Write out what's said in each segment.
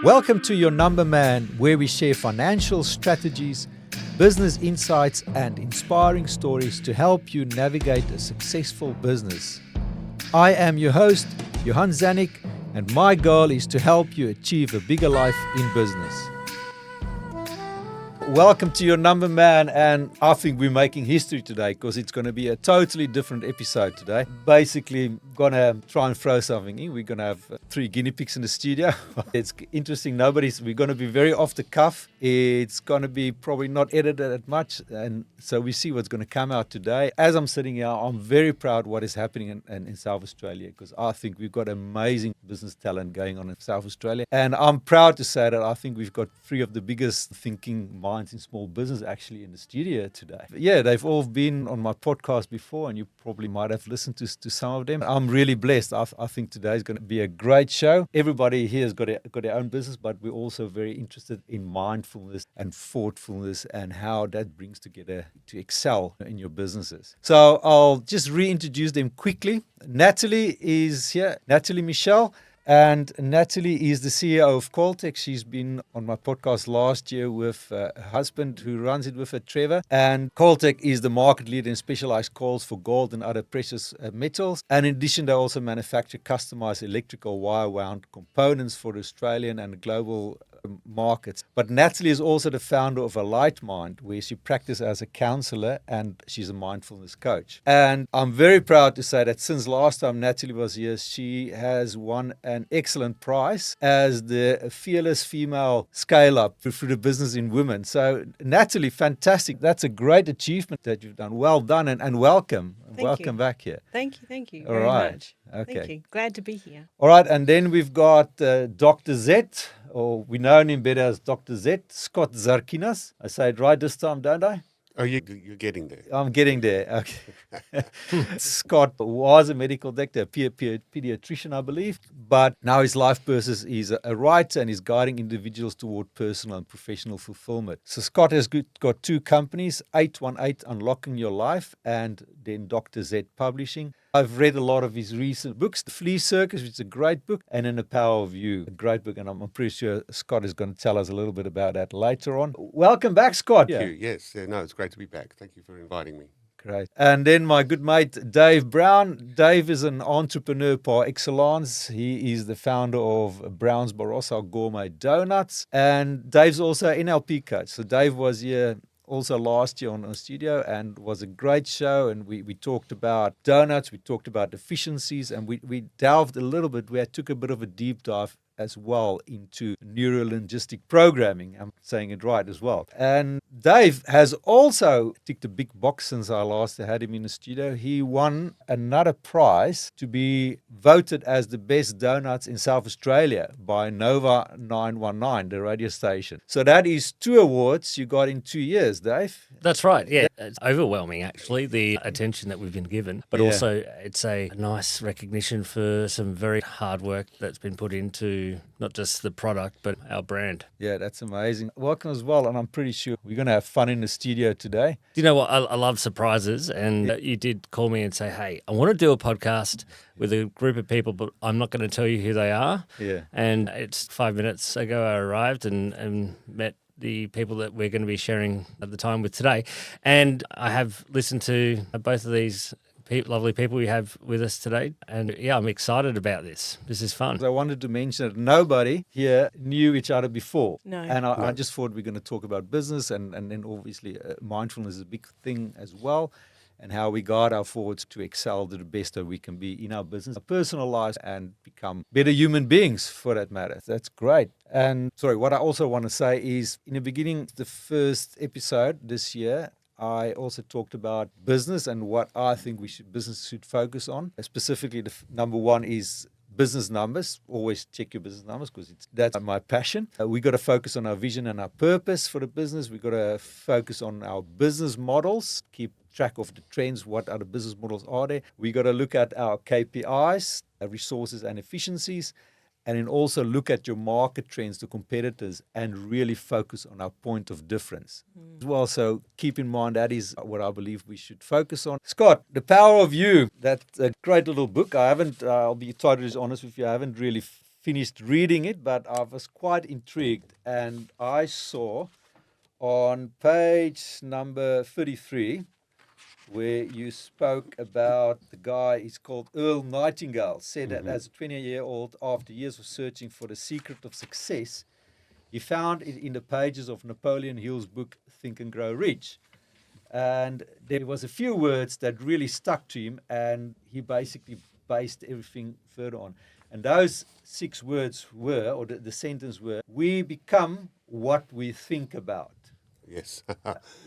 Welcome to Your Number Man, where we share financial strategies, business insights, and inspiring stories to help you navigate a successful business. I am your host, Johan Zanik, and my goal is to help you achieve a bigger life in business. Welcome to Your Number Man, and I think we're making history today because it's going to be a totally different episode today. Basically, going to try and throw something in. We're going to have 3 guinea pigs in the studio. It's interesting. We're going to be very off the cuff. It's going to be probably not edited that much, and so we see what's going to come out today. As I'm sitting here, I'm very proud what is happening in South Australia because I think we've got amazing business talent going on in South Australia, and I'm proud to say that I think we've got 3 of the biggest thinking minds in small business actually in the studio today. Yeah, they've all been on my podcast before, and you probably might have listened to some of them. I'm really blessed. I think today is going to be a great show. Everybody here has got their own business, but we're also very interested in mindfulness and thoughtfulness and how that brings together to excel in your businesses. So I'll just reintroduce them quickly. Natalie is here, Natalie Michelle. And Natalie is the CEO of Coiltek. She's been on my podcast last year with her husband who runs it with her, Trevor. And Coiltek is the market leader in specialized coils for gold and other precious metals. And in addition, they also manufacture customized electrical wire-wound components for the Australian and global markets. But Natalie is also the founder of A Light Mind, where she practices as a counselor and she's a mindfulness coach. And I'm very proud to say that since last time Natalie was here, she has won an excellent prize as the fearless female scale-up through the business in women. So Natalie, fantastic. That's a great achievement that you've done. Well done and welcome. Welcome back here. Thank you All very right. much. Okay. Thank you. Glad to be here. All right, and then we've got Dr. Z, or we know him better as Dr. Z, Scott Zarkinas. I say it right this time, don't I? Oh, you're getting there. I'm getting there. Okay. Scott was a medical doctor, a pediatrician, I believe, but now his life purpose is a writer and is guiding individuals toward personal and professional fulfillment. So Scott has got 2 companies, 818 Unlocking Your Life and then Dr. Z Publishing. I've read a lot of his recent books, The Flea Circus, which is a great book, and then The Power of You, a great book, and I'm pretty sure Scott is going to tell us a little bit about that later on. Welcome back, Scott. Thank you. Yes. No, it's great to be back. Thank you for inviting me. Great. And then my good mate, Dave Brown. Dave is an entrepreneur par excellence. He is the founder of Browns Barossa Donuts. And Dave's also an NLP coach. So Dave was here also last year on a studio and was a great show, and we talked about donuts, we talked about efficiencies, and we delved a little bit, we took a bit of a deep dive as well into neuro-linguistic programming. I'm saying it right as well. And Dave has also ticked a big box since I last had him in the studio. He won another prize to be voted as the best donuts in South Australia by Nova 919, the radio station. So that is 2 awards you got in 2 years, Dave. That's right, yeah. It's overwhelming, actually, the attention that we've been given. But also, it's a nice recognition for some very hard work that's been put into not just the product, but our brand. Yeah, that's amazing. Welcome as well, and I'm pretty sure we're going to have fun in the studio today. Do you know what? I love surprises, and you did call me and say, hey, I want to do a podcast with a group of people, but I'm not going to tell you who they are. Yeah. And it's 5 minutes ago I arrived and met the people that we're going to be sharing at the time with today. And I have listened to both of these lovely people we have with us today. And yeah, I'm excited about this. This is fun. I wanted to mention that nobody here knew each other before. No. And I just thought we're going to talk about business and then obviously mindfulness is a big thing as well, and how we guide our forwards to excel to the best that we can be in our business, our personal lives, and become better human beings for that matter. That's great. And sorry, what I also want to say is in the beginning, the first episode this year, I also talked about business and what I think business should focus on. Specifically, number 1 is business numbers. Always check your business numbers because that's my passion. We got to focus on our vision and our purpose for the business. We got to focus on our business models. Keep track of the trends. What other business models are there? We got to look at our KPIs, our resources and efficiencies. And then also look at your market trends, the competitors, and really focus on our point of difference as well. So keep in mind that is what I believe we should focus on. Scott, The Power of You, that's a great little book. I'll be totally honest with you, I haven't really finished reading it, but I was quite intrigued. And I saw on page number 33, where you spoke about the guy, he's called Earl Nightingale, said that as a 20-year-old, after years of searching for the secret of success, he found it in the pages of Napoleon Hill's book, Think and Grow Rich. And there was a few words that really stuck to him, and he basically based everything further on. And those 6 words were, or the sentence were, we become what we think about. Yes.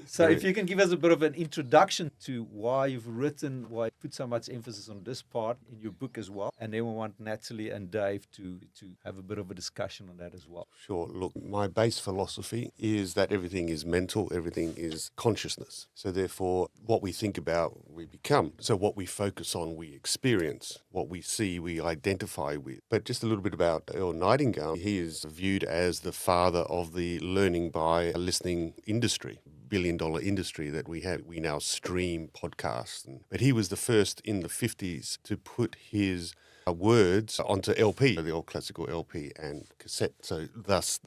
So if you can give us a bit of an introduction to why you've written, why you put so much emphasis on this part in your book as well. And then we want Natalie and Dave to have a bit of a discussion on that as well. Sure. Look, my base philosophy is that everything is mental, everything is consciousness. So therefore, what we think about, we become. So what we focus on, we experience. What we see, we identify with. But just a little bit about Earl Nightingale. He is viewed as the father of the learning by listening industry, billion-dollar industry that we have. We now stream podcasts. But he was the first in the 50s to put his words onto LP, the old classical LP and cassette. So thus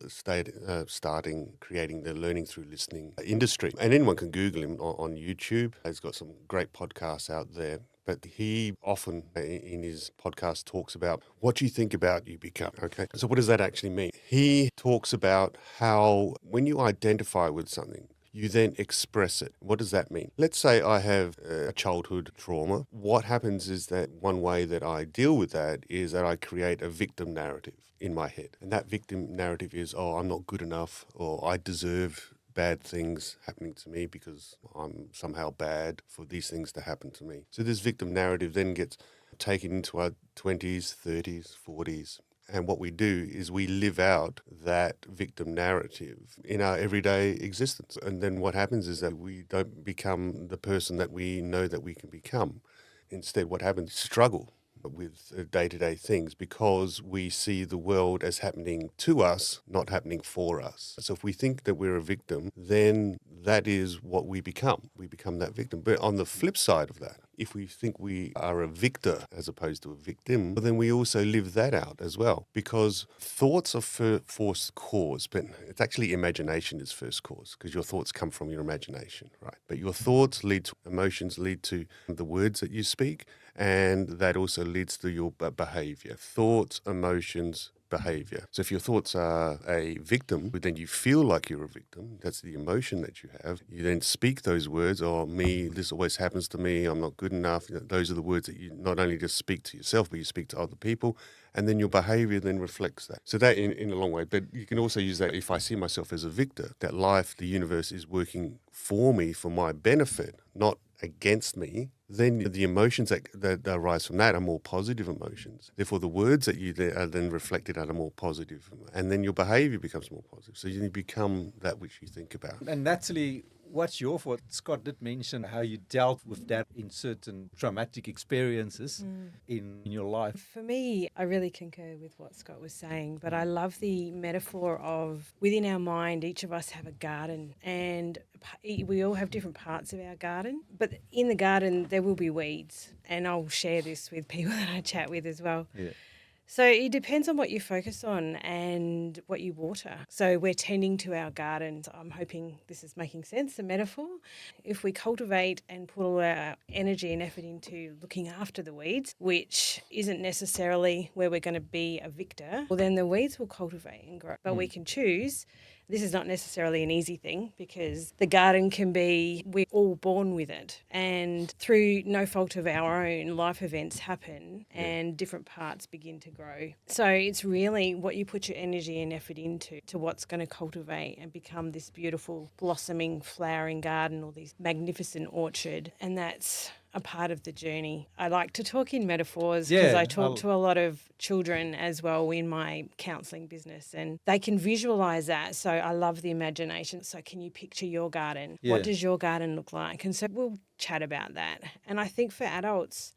starting creating the learning through listening industry. And anyone can Google him on YouTube. He's got some great podcasts out there. But he often in his podcast talks about what you think about, you become. Okay. So what does that actually mean? He talks about how when you identify with something, you then express it. What does that mean? Let's say I have a childhood trauma. What happens is that one way that I deal with that is that I create a victim narrative in my head. And that victim narrative is, oh, I'm not good enough, or I deserve bad things happening to me because I'm somehow bad for these things to happen to me. So this victim narrative then gets taken into our 20s, 30s, 40s. And what we do is we live out that victim narrative in our everyday existence. And then what happens is that we don't become the person that we know that we can become. Instead, what happens is struggle with day-to-day things because we see the world as happening to us, not happening for us. So if we think that we're a victim, then that is what we become. We become that victim. But on the flip side of that, if we think we are a victor as opposed to a victim, well, then we also live that out as well. Because thoughts are first cause, but it's actually imagination is first cause because your thoughts come from your imagination, right? But your thoughts lead to emotions, lead to the words that you speak, and that also leads to your behavior. Thoughts, emotions, behavior. So if your thoughts are a victim, but then you feel like you're a victim, that's the emotion that you have. You then speak those words, oh, me, this always happens to me, I'm not good enough. Those are the words that you not only just speak to yourself, but you speak to other people. And then your behavior then reflects that. So that in a long way. But you can also use that if I see myself as a victor, that life, the universe is working for me, for my benefit, not against me, then the emotions that arise from that are more positive emotions. Therefore, the words that you are then reflected are more positive. And then your behavior becomes more positive. So you become that which you think about. And Natalie, what's your thought? Scott did mention how you dealt with that in certain traumatic experiences in your life. For me, I really concur with what Scott was saying, but I love the metaphor of within our mind, each of us have a garden and we all have different parts of our garden, but in the garden there will be weeds, and I'll share this with people that I chat with as well. Yeah. So it depends on what you focus on and what you water. So we're tending to our garden. So I'm hoping this is making sense, the metaphor. If we cultivate and put all our energy and effort into looking after the weeds, which isn't necessarily where we're going to be a victor, well, then the weeds will cultivate and grow. But we can choose. This is not necessarily an easy thing because the garden can be, we're all born with it, and through no fault of our own, life events happen and different parts begin to grow. So it's really what you put your energy and effort into to what's going to cultivate and become this beautiful blossoming flowering garden or this magnificent orchard, and that's a part of the journey. I like to talk in metaphors because I talk to a lot of children as well in my counselling business, and they can visualise that. So I love the imagination. So can you picture your garden? Yeah. What does your garden look like? And so we'll chat about that. And I think for adults,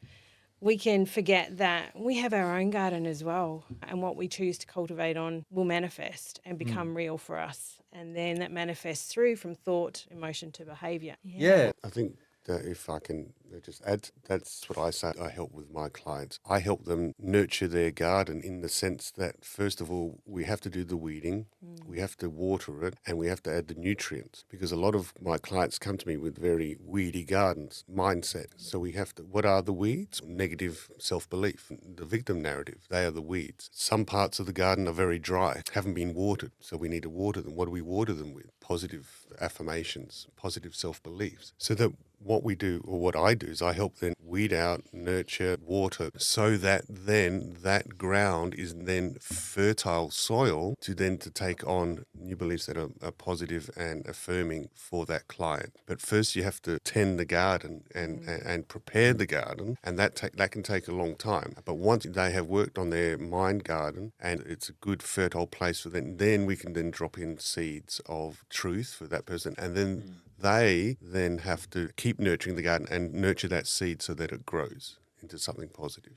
we can forget that we have our own garden as well, and what we choose to cultivate on will manifest and become real for us. And then that manifests through from thought, emotion to behaviour. Yeah. I think If I can just add, that's what I say I help with my clients. I help them nurture their garden in the sense that, first of all, we have to do the weeding, we have to water it, and we have to add the nutrients, because a lot of my clients come to me with very weedy gardens mindset. So we have to, what are the weeds? Negative self-belief, the victim narrative, they are the weeds. Some parts of the garden are very dry, haven't been watered, so we need to water them. What do we water them with? Positive affirmations, positive self-beliefs. So that what we do, or what I do, is I help them weed out, nurture, water, so that then that ground is then fertile soil to take on new beliefs that are positive and affirming for that client. But first you have to tend the garden and prepare the garden, and that can take a long time. But once they have worked on their mind garden and it's a good fertile place for them, then we can then drop in seeds of truth for that person, and then they then have to keep nurturing the garden and nurture that seed so that it grows into something positive.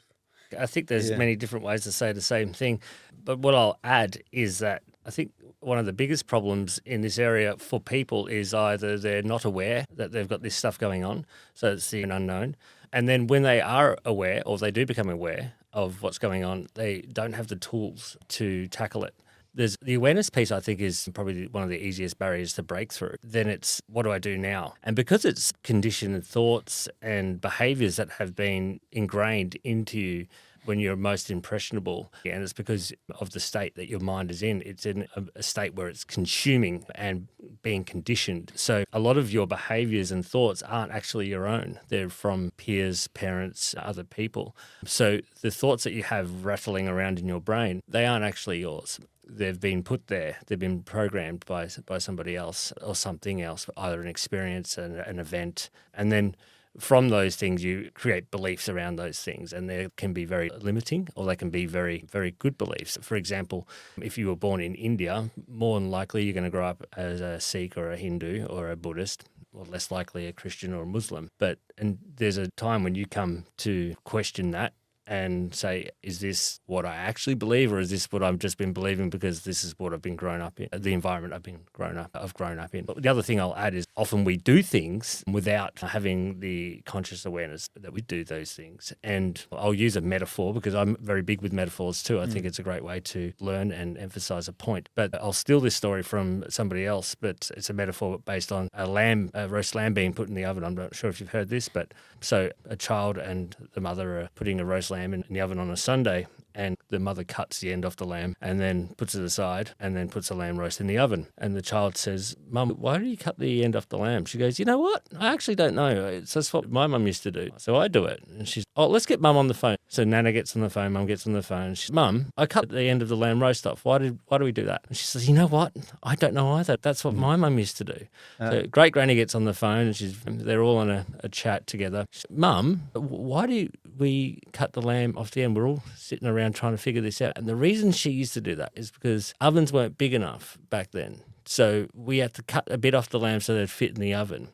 I think there's many different ways to say the same thing. But what I'll add is that I think one of the biggest problems in this area for people is either they're not aware that they've got this stuff going on, so it's the unknown. And then when they are aware, or they do become aware of what's going on, they don't have the tools to tackle it. There's the awareness piece, I think, is probably one of the easiest barriers to break through. Then it's, what do I do now? And because it's conditioned thoughts and behaviours that have been ingrained into you when you're most impressionable, and it's because of the state that your mind is in. It's in a state where it's consuming and being conditioned. So a lot of your behaviours and thoughts aren't actually your own. They're from peers, parents, other people. So the thoughts that you have rattling around in your brain, they aren't actually yours. They've been put there. They've been programmed by somebody else or something else, either an experience, an event, and then from those things, you create beliefs around those things, and they can be very limiting, or they can be very, very good beliefs. For example, if you were born in India, more than likely you're going to grow up as a Sikh or a Hindu or a Buddhist, or less likely a Christian or a Muslim. And there's a time when you come to question that and say, is this what I actually believe, or is this what I've just been believing because this is what I've been grown up in, the environment I've grown up in. But the other thing I'll add is often we do things without having the conscious awareness that we do those things. And I'll use a metaphor because I'm very big with metaphors too. I think it's a great way to learn and emphasize a point. But I'll steal this story from somebody else, but it's a metaphor based on a roast lamb being put in the oven. I'm not sure if you've heard this, but so a child and the mother are putting a roast lamb in the oven on a Sunday, and the mother cuts the end off the lamb and then puts it aside and then puts the lamb roast in the oven. And the child says, "Mum, why do you cut the end off the lamb?" She goes, "You know what? I actually don't know. That's what my mum used to do. So I do it." And she's, "Oh, let's get Mum on the phone." So Nana gets on the phone, Mum gets on the phone. She's, "Mum, I cut the end of the lamb roast off. Why do we do that?" And she says, "You know what? I don't know either. That's what my mum used to do." So great granny gets on the phone, and they're all on a chat together. She says, "Mum, why do we cut the lamb off the end? We're all sitting around trying to figure this out." And the reason she used to do that is because ovens weren't big enough back then. So we had to cut a bit off the lamb so they'd fit in the oven.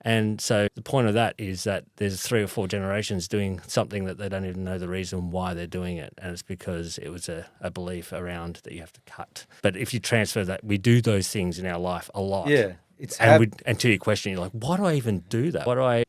And so the point of that is that there's 3 or 4 generations doing something that they don't even know the reason why they're doing it. And it's because it was a belief around that you have to cut. But if you transfer that, we do those things in our life a lot. Yeah. And to your question, you're like, why do I even do that? Why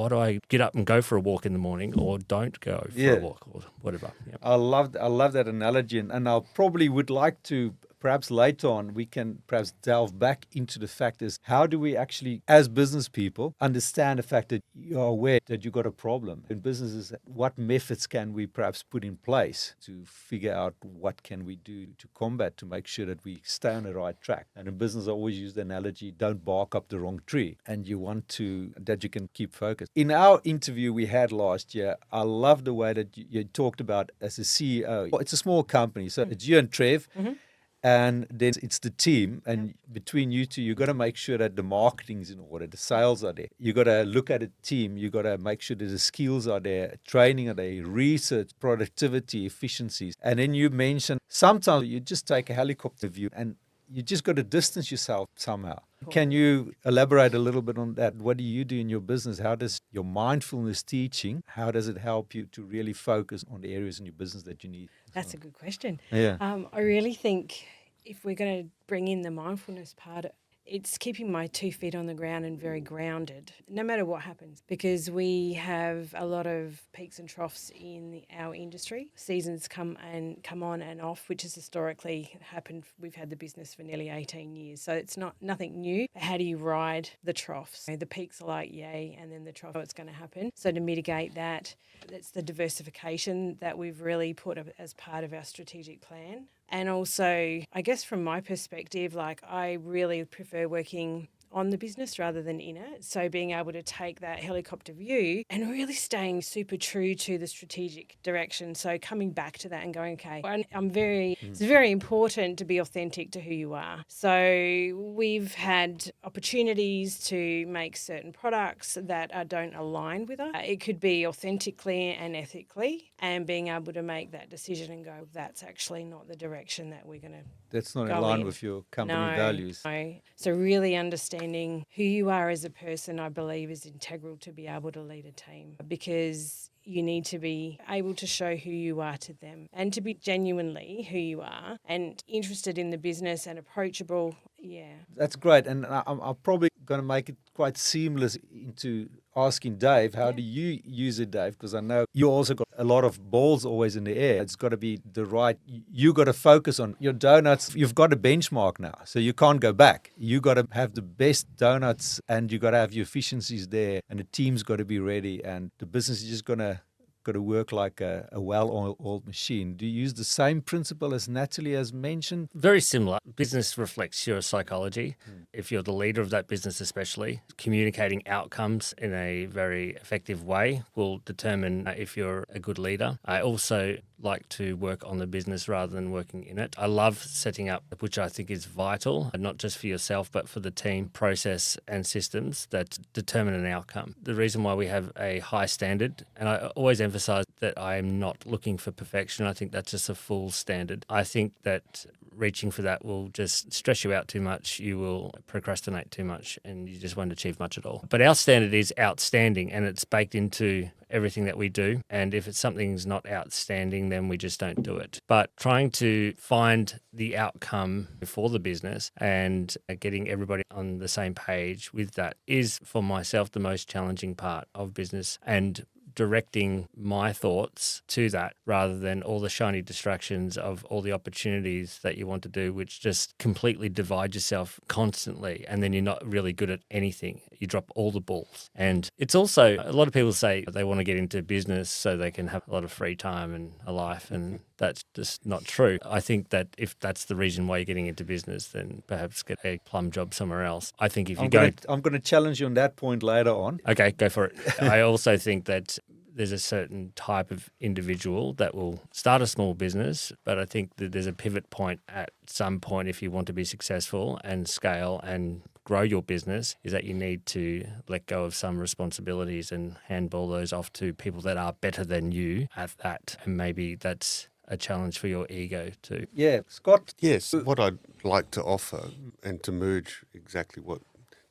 do I get up and go for a walk in the morning, or don't go for a walk, or whatever? Yep. I love that analogy, and I probably would like to, perhaps later on, we can perhaps delve back into the fact is, how do we actually, as business people, understand the fact that you're aware that you've got a problem in businesses? What methods can we perhaps put in place to figure out what can we do to combat, to make sure that we stay on the right track? And in business, I always use the analogy, don't bark up the wrong tree, and you want that you can keep focused. In our interview we had last year, I love the way that you talked about as a CEO. It's a small company, so it's you and Trev. Mm-hmm. And then it's the team, and between you two, you've got to make sure that the marketing's in order, the sales are there. You've got to look at a team, you've got to make sure that the skills are there, training are there, research, productivity, efficiencies. And then you mentioned sometimes you just take a helicopter view and you just got to distance yourself somehow. Can you elaborate a little bit on that? What do you do in your business? How does your mindfulness teaching, how does it help you to really focus on the areas in your business that you need? That's a good question. Yeah. I really think if we're going to bring in the mindfulness part, It's keeping my 2 feet on the ground and very grounded, no matter what happens, because we have a lot of peaks and troughs in our industry. Seasons come on and off, which has historically happened. We've had the business for nearly 18 years, so it's nothing new. How do you ride the troughs? The peaks are like yay, and then the trough, it's going to happen. So to mitigate that, that's the diversification that we've really put as part of our strategic plan. And also, I guess from my perspective, like I really prefer working on the business rather than in it. So being able to take that helicopter view and really staying super true to the strategic direction. So coming back to that and going, okay, it's very important to be authentic to who you are. So we've had opportunities to make certain products that don't align with us. It could be authentically and ethically, and being able to make that decision and go, that's actually not the direction that we're going to. That's not in line with your company values. No. So really understanding who you are as a person, I believe, is integral to be able to lead a team, because you need to be able to show who you are to them and to be genuinely who you are and interested in the business and approachable. Yeah. That's great. And I'm probably going to make it quite seamless into asking Dave, how do you use it, Dave? Because I know you also got a lot of balls always in the air. It's got to be the right, you got to focus on your donuts. You've got a benchmark now, so you can't go back. You got to have the best donuts, and you got to have your efficiencies there, and the team's got to be ready, and the business is just got to work like a well-oiled machine. Do you use the same principle as Natalie has mentioned? Very similar. Business reflects your psychology. If you're the leader of that business especially, communicating outcomes in a very effective way will determine if you're a good leader. I also like to work on the business rather than working in it. I love setting up, which I think is vital, not just for yourself, but for the team, process and systems that determine an outcome. The reason why we have a high standard, and I always emphasize that I am not looking for perfection. I think that's just a full standard. I think that reaching for that will just stress you out too much. You will procrastinate too much, and you just won't achieve much at all. But our standard is outstanding, and it's baked into everything that we do. And if it's something's not outstanding, then we just don't do it. But trying to find the outcome for the business and getting everybody on the same page with that is, for myself, the most challenging part of business, and directing my thoughts to that rather than all the shiny distractions of all the opportunities that you want to do, which just completely divide yourself constantly, and then you're not really good at anything. You drop all the balls. And it's also, a lot of people say they want to get into business so they can have a lot of free time and a life, and that's just not true. I think that if that's the reason why you're getting into business, then perhaps get a plum job somewhere else. I think if you I'm going to challenge you on that point later on. Okay, go for it. I also think that there's a certain type of individual that will start a small business, but I think that there's a pivot point at some point if you want to be successful and scale and grow your business, is that you need to let go of some responsibilities and handball those off to people that are better than you at that. And maybe that's a challenge for your ego too. Yeah, Scott? Yes, what I'd like to offer, and to merge exactly what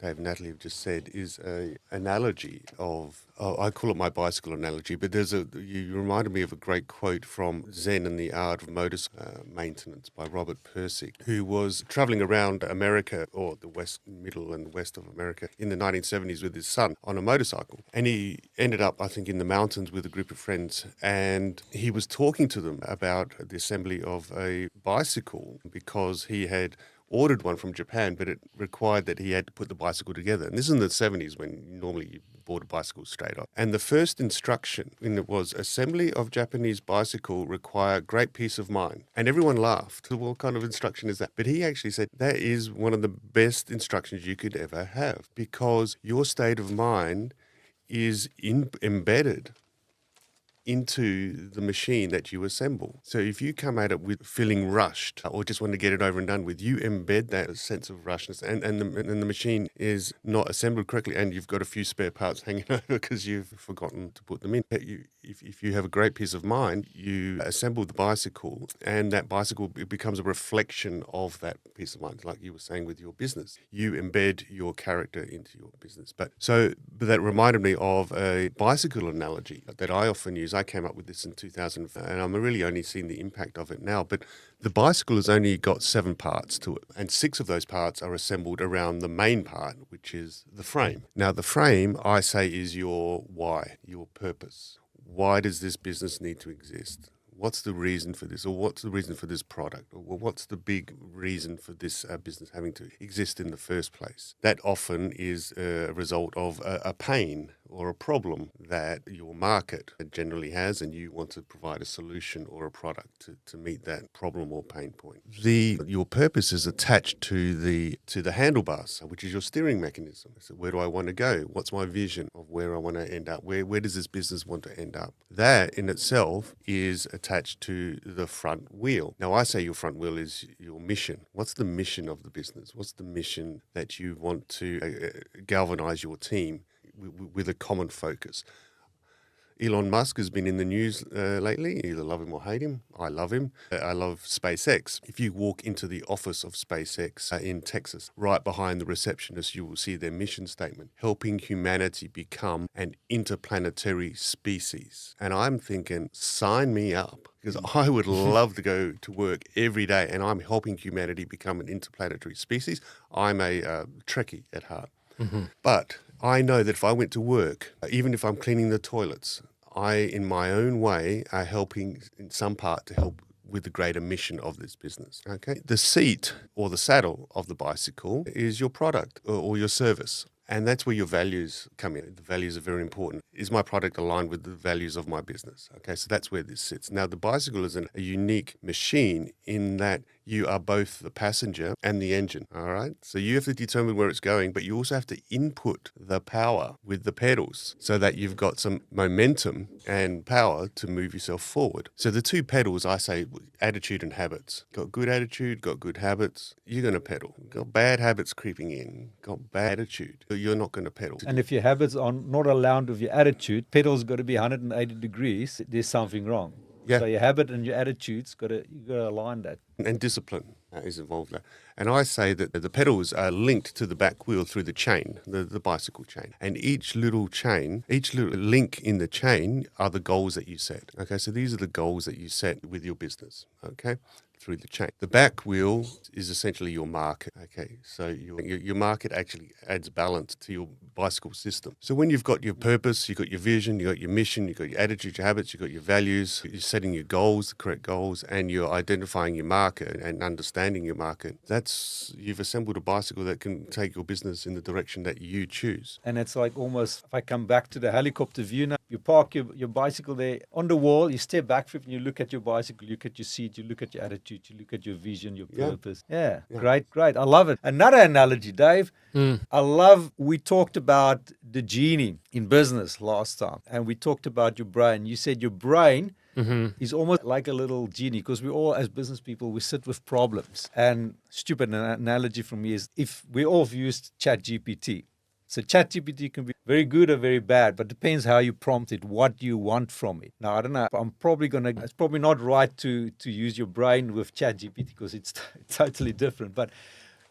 Dave and Natalie have just said, is an analogy of, I call it my bicycle analogy, but you reminded me of a great quote from Zen and the Art of Motor Maintenance by Robert Pirsig, who was traveling around America, or the middle and west of America, in the 1970s with his son on a motorcycle. And he ended up, I think, in the mountains with a group of friends, and he was talking to them about the assembly of a bicycle because he had ordered one from Japan, but it required that he had to put the bicycle together. And this is in the 70s when normally you bought a bicycle straight off. And the first instruction in it was, assembly of Japanese bicycle require great peace of mind. And everyone laughed. What kind of instruction is that? But he actually said that is one of the best instructions you could ever have, because your state of mind is embedded into the machine that you assemble. So if you come at it with feeling rushed or just want to get it over and done with, you embed that sense of rushness, and the machine is not assembled correctly, and you've got a few spare parts hanging over because you've forgotten to put them in. if you have a great peace of mind, you assemble the bicycle, and that bicycle becomes a reflection of that peace of mind, like you were saying with your business. You embed your character into your business. But that reminded me of a bicycle analogy that I often use. I came up with this in 2000, and I'm really only seeing the impact of it now. But the bicycle has only got 7 parts to it, and 6 of those parts are assembled around the main part, which is the frame. Now, the frame, I say, is your why, your purpose. Why does this business need to exist? What's the reason for this? Or what's the reason for this product? Or what's the big reason for this business having to exist in the first place? That often is a result of a pain or a problem that your market generally has, and you want to provide a solution or a product to meet that problem or pain point. Your purpose is attached to the handlebars, which is your steering mechanism. So where do I want to go? What's my vision of where I want to end up? Where does this business want to end up? That in itself is attached to the front wheel. Now, I say your front wheel is your mission. What's the mission of the business? What's the mission that you want to galvanize your team with a common focus? Elon Musk has been in the news lately. You either love him or hate him. I love him. I love SpaceX. If you walk into the office of SpaceX in Texas, right behind the receptionist, you will see their mission statement: helping humanity become an interplanetary species. And I'm thinking, sign me up, because I would love to go to work every day and I'm helping humanity become an interplanetary species. I'm a Trekkie at heart. Mm-hmm. But I know that if I went to work, even if I'm cleaning the toilets, I, in my own way, are helping in some part to help with the greater mission of this business. Okay, the seat or the saddle of the bicycle is your product or your service. And that's where your values come in. The values are very important. Is my product aligned with the values of my business? Okay, so that's where this sits. Now, the bicycle is a unique machine in that you are both the passenger and the engine, all right? So you have to determine where it's going, but you also have to input the power with the pedals so that you've got some momentum and power to move yourself forward. So the 2 pedals, I say, attitude and habits. Got good attitude, got good habits, you're going to pedal. Got bad habits creeping in, got bad attitude, you're not going to pedal. And if your habits are not aligned with your attitude, pedal's got to be 180 degrees, there's something wrong. Yeah. So your habit and your attitude's you got to align that. And discipline is involved there. And I say that the pedals are linked to the back wheel through the chain, the bicycle chain. And each little link in the chain are the goals that you set. Okay, so these are the goals that you set with your business, okay, through the chain. The back wheel is essentially your market, okay? So your market actually adds balance to your bicycle system. So when you've got your purpose, you've got your vision, you've got your mission, you've got your attitude, your habits, you've got your values, you're setting your goals, the correct goals, and you're identifying your market and understanding your market, you've assembled a bicycle that can take your business in the direction that you choose. And it's like almost, if I come back to the helicopter view now, you park your bicycle there on the wall, you step back from it, and you look at your bicycle, you look at your seat, you look at your attitude, you look at your vision, your purpose. Yeah. Great. I love it. Another analogy, Dave. We talked about the genie in business last time, and we talked about your brain. You said your brain is almost like a little genie, because we all, as business people, we sit with problems. And stupid analogy from me is, if we all have used ChatGPT. So ChatGPT can be very good or very bad, but depends how you prompt it, what you want from it. Now, I don't know, it's probably not right to use your brain with ChatGPT, because it's totally different. But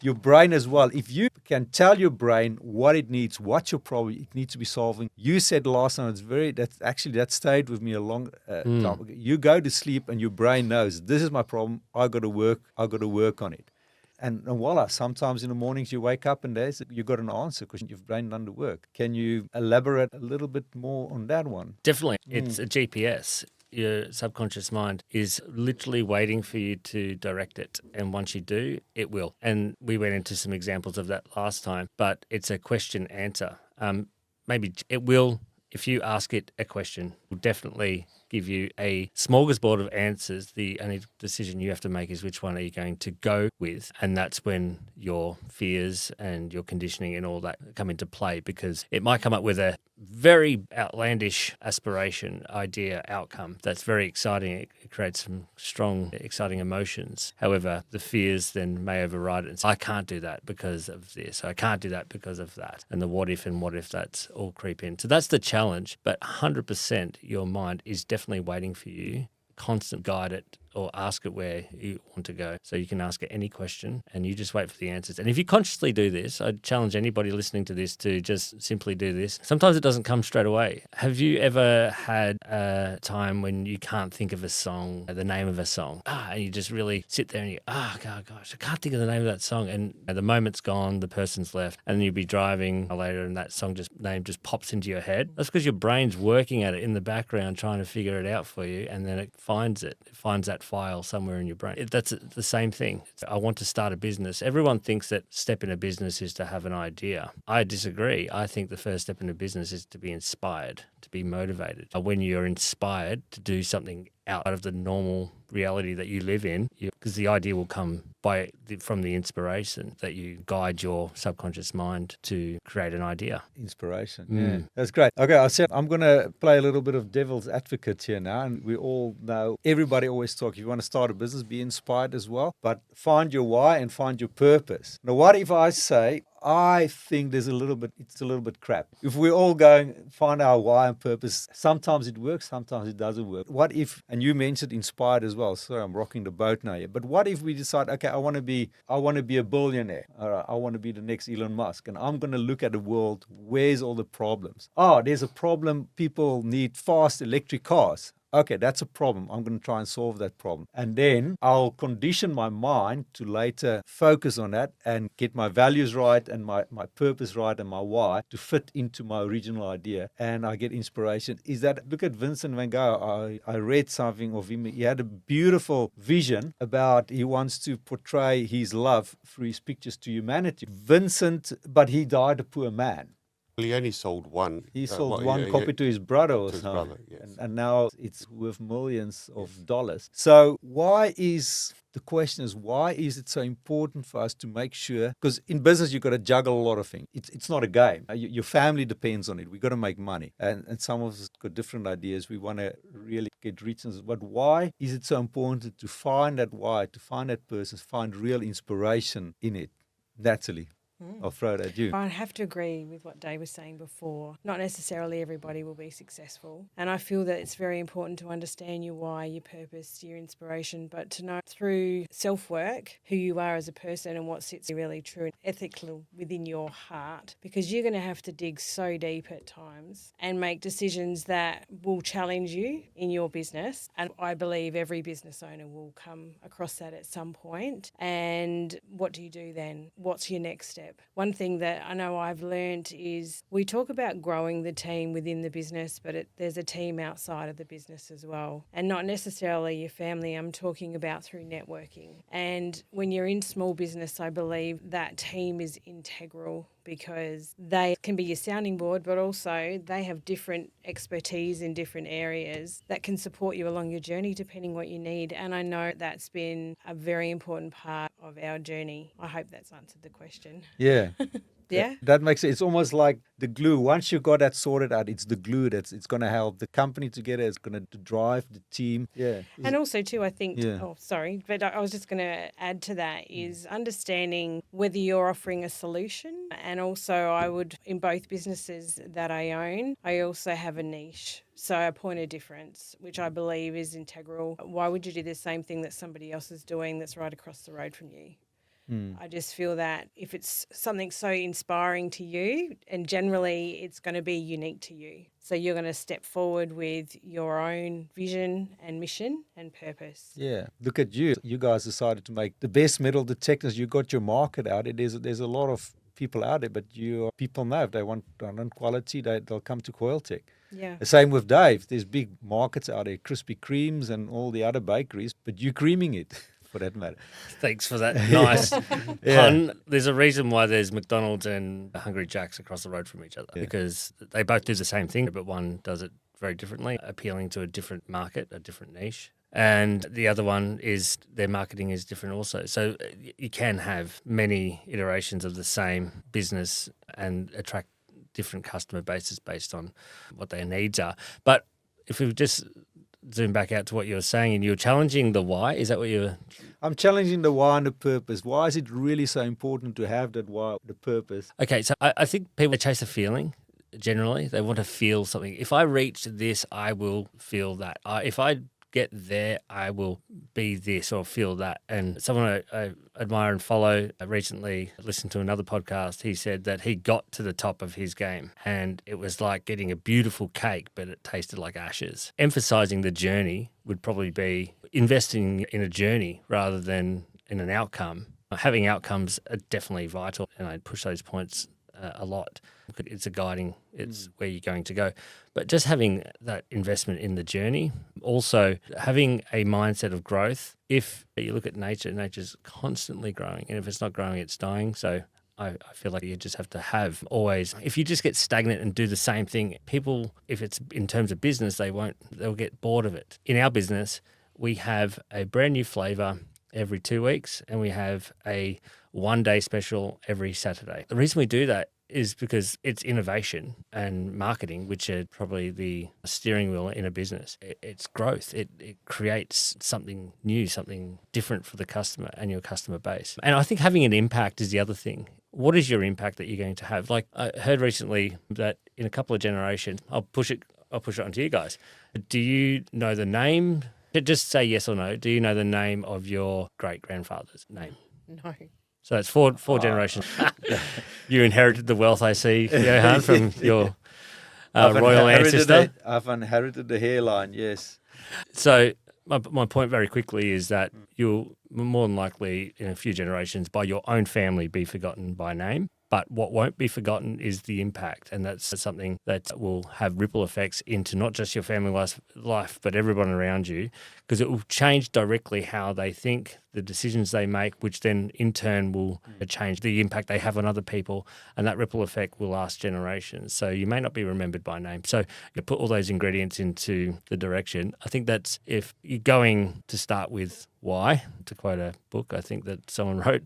your brain as well, if you can tell your brain what it needs, what's your problem it needs to be solving. You said last time, that stayed with me a long time. You go to sleep and your brain knows, this is my problem, I got to work on it. And voila, sometimes in the mornings you wake up and you've got an answer because you've brain done the work. Can you elaborate a little bit more on that one? Definitely. It's a GPS. Your subconscious mind is literally waiting for you to direct it. And once you do, it will. And we went into some examples of that last time, but it's a question answer. Maybe it will, if you ask it a question, will definitely give you a smorgasbord of answers. The only decision you have to make is which one are you going to go with. And that's when your fears and your conditioning and all that come into play, because it might come up with a very outlandish aspiration, idea, outcome. That's very exciting. It creates some strong, exciting emotions. However, the fears then may override it and say, I can't do that because of this. I can't do that because of that. And the what if and what if that's all creep in. So that's the challenge. But 100% your mind is definitely waiting for you. Constant guide it or ask it where you want to go. So you can ask it any question and you just wait for the answers. And if you consciously do this, I'd challenge anybody listening to this to just simply do this. Sometimes it doesn't come straight away. Have you ever had a time when you can't think of a song, the name of a song, and you just really sit there and you, gosh, I can't think of the name of that song. And the moment's gone, the person's left, and then you'll be driving later and that name just pops into your head. That's because your brain's working at it in the background trying to figure it out for you, and then it finds that file somewhere in your brain. That's the same thing. I want to start a business. Everyone thinks that step in a business is to have an idea. I disagree. I think the first step in a business is to be inspired, to be motivated. When you're inspired to do something out of the normal reality that you live in, because the idea will come from the inspiration that you guide your subconscious mind to create an idea. Inspiration, yeah. That's great. Okay, I said I'm going to play a little bit of devil's advocate here now, and we all know, everybody always talks, if you want to start a business, be inspired as well, but find your why and find your purpose. Now, what if I say, I think it's a little bit crap. If we're all going find our why and purpose, sometimes it works, sometimes it doesn't work. What if, and you mentioned inspired as well, sorry, I'm rocking the boat now here, but what if we decide, okay, I want to be a billionaire, or I want to be the next Elon Musk, and I'm going to look at the world, where's all the problems? There's a problem, people need fast electric cars. Okay, that's a problem. I'm going to try and solve that problem. And then I'll condition my mind to later focus on that and get my values right and my purpose right and my why to fit into my original idea. And I get inspiration. Look at Vincent van Gogh. I read something of him. He had a beautiful vision about he wants to portray his love through his pictures to humanity. Vincent, but he died a poor man. Well, he only sold one. He sold one copy to his brother or something. Brother, yes. And now it's worth millions of dollars. So why is it so important for us to make sure, because in business you've got to juggle a lot of things. It's not a game. Your family depends on it. We've got to make money. And some of us got different ideas. We want to really get rich. But why is it so important to find that why, to find that person, find real inspiration in it? Natalie. I'll throw it at you. I have to agree with what Dave was saying before. Not necessarily everybody will be successful. And I feel that it's very important to understand your why, your purpose, your inspiration, but to know through self-work who you are as a person and what sits really true and ethical within your heart, because you're going to have to dig so deep at times and make decisions that will challenge you in your business. And I believe every business owner will come across that at some point. And what do you do then? What's your next step? One thing that I know I've learned is we talk about growing the team within the business, but there's a team outside of the business as well. And not necessarily your family, I'm talking about through networking. And when you're in small business, I believe that team is integral because they can be your sounding board, but also they have different expertise in different areas that can support you along your journey depending what you need. And I know that's been a very important part of our journey. I hope that's answered the question. Yeah. Yeah. That makes it. It's almost like the glue. Once you got that sorted out, it's the glue it's going to help the company together. It's going to drive the team. Yeah. And also too, I think, but I was just going to add to that is understanding whether you're offering a solution. And also I would, in both businesses that I own, I also have a niche. So a point of difference, which I believe is integral. Why would you do the same thing that somebody else is doing that's right across the road from you? I just feel that if it's something so inspiring to you, and generally it's going to be unique to you. So you're going to step forward with your own vision and mission and purpose. Yeah. Look at you. You guys decided to make the best metal detectors. You got your market out. There's a lot of people out there, but people know if they want quality, they'll come to Coiltek. Yeah. The same with Dave. There's big markets out there, Krispy Kremes and all the other bakeries, but you're creaming it. For that matter. Thanks for that nice pun. There's a reason why there's McDonald's and Hungry Jack's across the road from each other because they both do the same thing, but one does it very differently, appealing to a different market, a different niche. And the other one is their marketing is different also. So you can have many iterations of the same business and attract different customer bases based on what their needs are. But if we just zoom back out to what you were saying, and you're challenging the why, is that what you're... I'm challenging the why and the purpose. Why is it really so important to have that why, the purpose? Okay, so I think people chase a feeling. Generally, they want to feel something. If I reach this, I will feel that. If I get there, I will be this or feel that. And someone I admire and follow, I recently listened to another podcast. He said that he got to the top of his game and it was like getting a beautiful cake, but it tasted like ashes. Emphasizing the journey would probably be investing in a journey rather than in an outcome. Having outcomes are definitely vital, and I push those points a lot. It's a guiding, it's where you're going to go. But just having that investment in the journey, also having a mindset of growth. If you look at nature, nature's constantly growing, and if it's not growing, it's dying. So I feel like you just have to have always, if you just get stagnant and do the same thing, people, if it's in terms of business, they'll get bored of it. In our business, we have a brand new flavor every 2 weeks, and we have a one-day special every Saturday. The reason we do that is because it's innovation and marketing, which are probably the steering wheel in a business. It's growth. It creates something new, something different for the customer and your customer base. And I think having an impact is the other thing. What is your impact that you're going to have? Like I heard recently that in a couple of generations, I'll push it onto you guys. Do you know the name? Just say yes or no. Do you know the name of your great-grandfather's name? No. So it's four generations. You inherited the wealth, I see, Johan, from your royal ancestor. I've inherited the hairline, yes. So my point very quickly is that you'll more than likely in a few generations by your own family be forgotten by name. But what won't be forgotten is the impact, and that's something that will have ripple effects into not just your family life, but everyone around you, because it will change directly how they think, the decisions they make, which then in turn will change the impact they have on other people, and that ripple effect will last generations. So you may not be remembered by name. So you put all those ingredients into the direction. I think that's if you're going to start with why, to quote a book I think that someone wrote,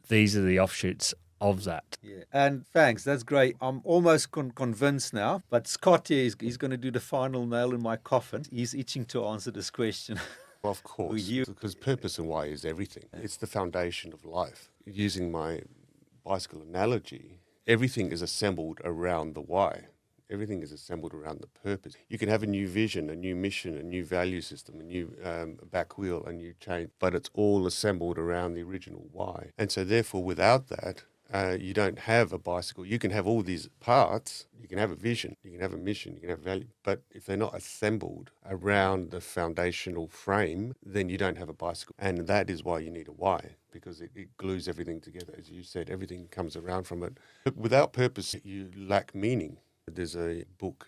these are the offshoots of that. Yeah, and thanks. That's great. I'm almost convinced now. But Scott here, he's going to do the final nail in my coffin. He's itching to answer this question. Well, of course, because purpose and why is everything. It's the foundation of life. Using my bicycle analogy, everything is assembled around the why. Everything is assembled around the purpose. You can have a new vision, a new mission, a new value system, a new back wheel, a new chain, but it's all assembled around the original why. And so therefore, without that, you don't have a bicycle. You can have all these parts. You can have a vision, you can have a mission, you can have value. But if they're not assembled around the foundational frame, then you don't have a bicycle. And that is why you need a why, because it glues everything together. As you said, everything comes around from it. But without purpose, you lack meaning. There's a book,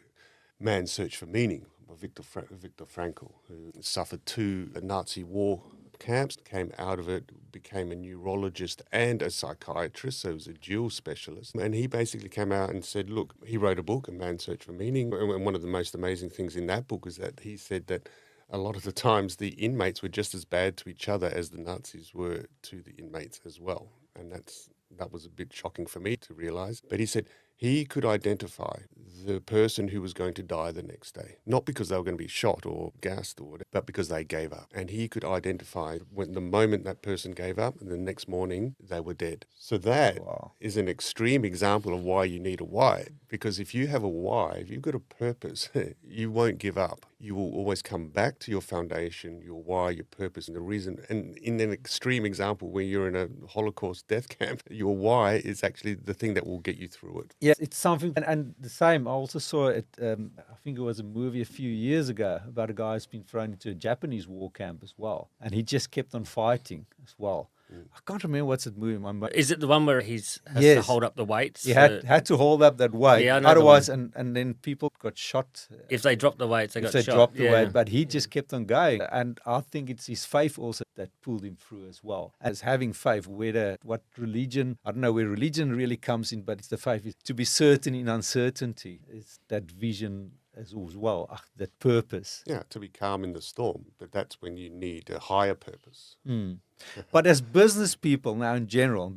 Man's Search for Meaning, by Viktor Frankl, who suffered 2 Nazi war camps, came out of it, became a neurologist and a psychiatrist, so he was a dual specialist. And he basically came out and said, look, he wrote a book, A Man's Search for Meaning, and one of the most amazing things in that book is that he said that a lot of the times the inmates were just as bad to each other as the Nazis were to the inmates as well. And that was a bit shocking for me to realise. But he said he could identify the person who was going to die the next day, not because they were going to be shot or gassed or whatever, but because they gave up. And he could identify when the moment that person gave up and the next morning they were dead. So that is an extreme example of why you need a why. Because if you have a why, if you've got a purpose, you won't give up. You will always come back to your foundation, your why, your purpose, and the reason. And in an extreme example where you're in a Holocaust death camp, your why is actually the thing that will get you through it. Yeah, it's something, and the same. I also saw it. I think it was a movie a few years ago about a guy who's been thrown into a Japanese war camp as well, and he just kept on fighting as well. I can't remember what's that movie. Is it the one where he has to hold up the weights? He had to hold up that weight. Yeah, otherwise, and then people got shot. If they dropped the weights, they got shot. Dropped the weight, but he just kept on going. And I think it's his faith also that pulled him through as well. As having faith, what religion, I don't know where religion really comes in, but it's the faith is to be certain in uncertainty. It's that vision as well, that purpose. Yeah, to be calm in the storm, but that's when you need a higher purpose. But as business people now in general,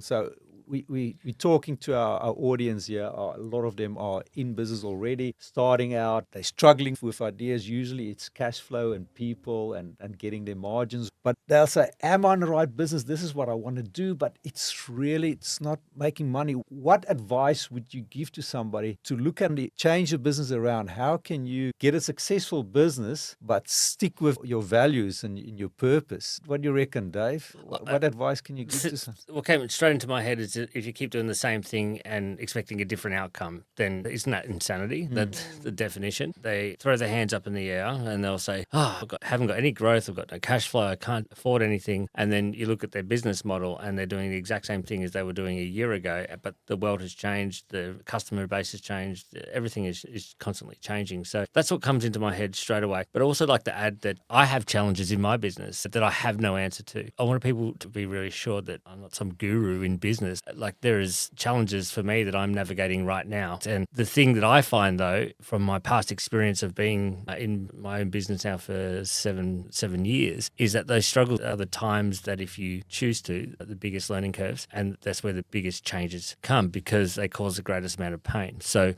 so we're talking to our audience here. A lot of them are in business already, starting out. They're struggling with ideas. Usually it's cash flow and people and getting their margins. But they'll say, am I in the right business? This is what I want to do, but it's not making money. What advice would you give to somebody to look and change your business around? How can you get a successful business, but stick with your values and your purpose? What do you reckon, Dave? What advice can you give to someone? What came straight into my head is that if you keep doing the same thing and expecting a different outcome, then isn't that insanity? That's the definition. They throw their hands up in the air and they'll say, haven't got any growth, I've got no cash flow, I can't afford anything. And then you look at their business model and they're doing the exact same thing as they were doing a year ago, but the world has changed, the customer base has changed, everything is constantly changing. So that's what comes into my head straight away. But I also like to add that I have challenges in my business that I have no answer to. I want people to be really sure that I'm not some guru in business. Like there is challenges for me that I'm navigating right now. And the thing that I find though, from my past experience of being in my own business now for seven years, is that those struggles are the times that if you choose to, are the biggest learning curves. And that's where the biggest changes come because they cause the greatest amount of pain. So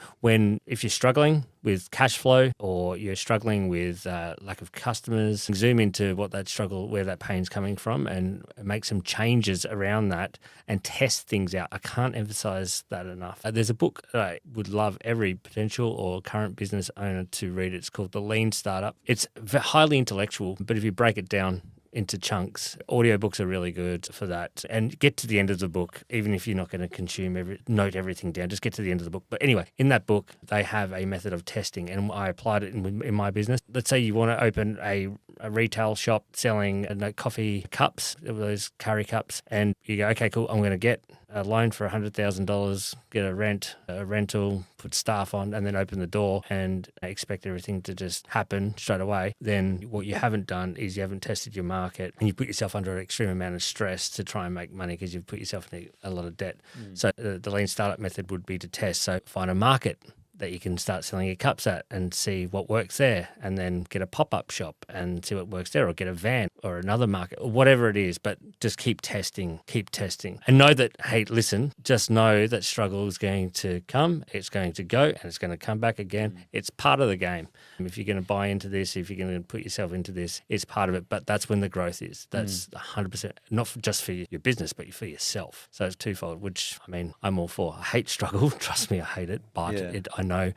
if you're struggling with cash flow or you're struggling with lack of customers, zoom into where that pain's coming from and make some changes around that and test things out. I can't emphasize that enough. There's a book that I would love every potential or current business owner to read. It's called The Lean Startup. It's highly intellectual, but if you break it down into chunks, audiobooks are really good for that. And get to the end of the book, even if you're not going to note everything down, just get to the end of the book. But anyway, in that book, they have a method of testing, and I applied it in my business. Let's say you want to open a retail shop selling coffee cups, those curry cups, and you go, okay, cool, I'm going to get a loan for $100,000, get a rental, put staff on, and then open the door and expect everything to just happen straight away. Then what you haven't done is you haven't tested your market and you put yourself under an extreme amount of stress to try and make money because you've put yourself in a lot of debt. So the lean startup method would be to test. So find a market that you can start selling your cups at and see what works there, and then get a pop-up shop and see what works there, or get a van or another market or whatever it is. But just keep testing and know that, hey, listen, just know that struggle is going to come, it's going to go, and it's going to come back again. It's part of the game. If you're going to buy into this, if you're going to put yourself into this, it's part of it. But that's when the growth is. That's 100%, not just for your business, but for yourself. So it's twofold, which, I mean, I'm all for. I hate struggle. Trust me, I hate it. But I know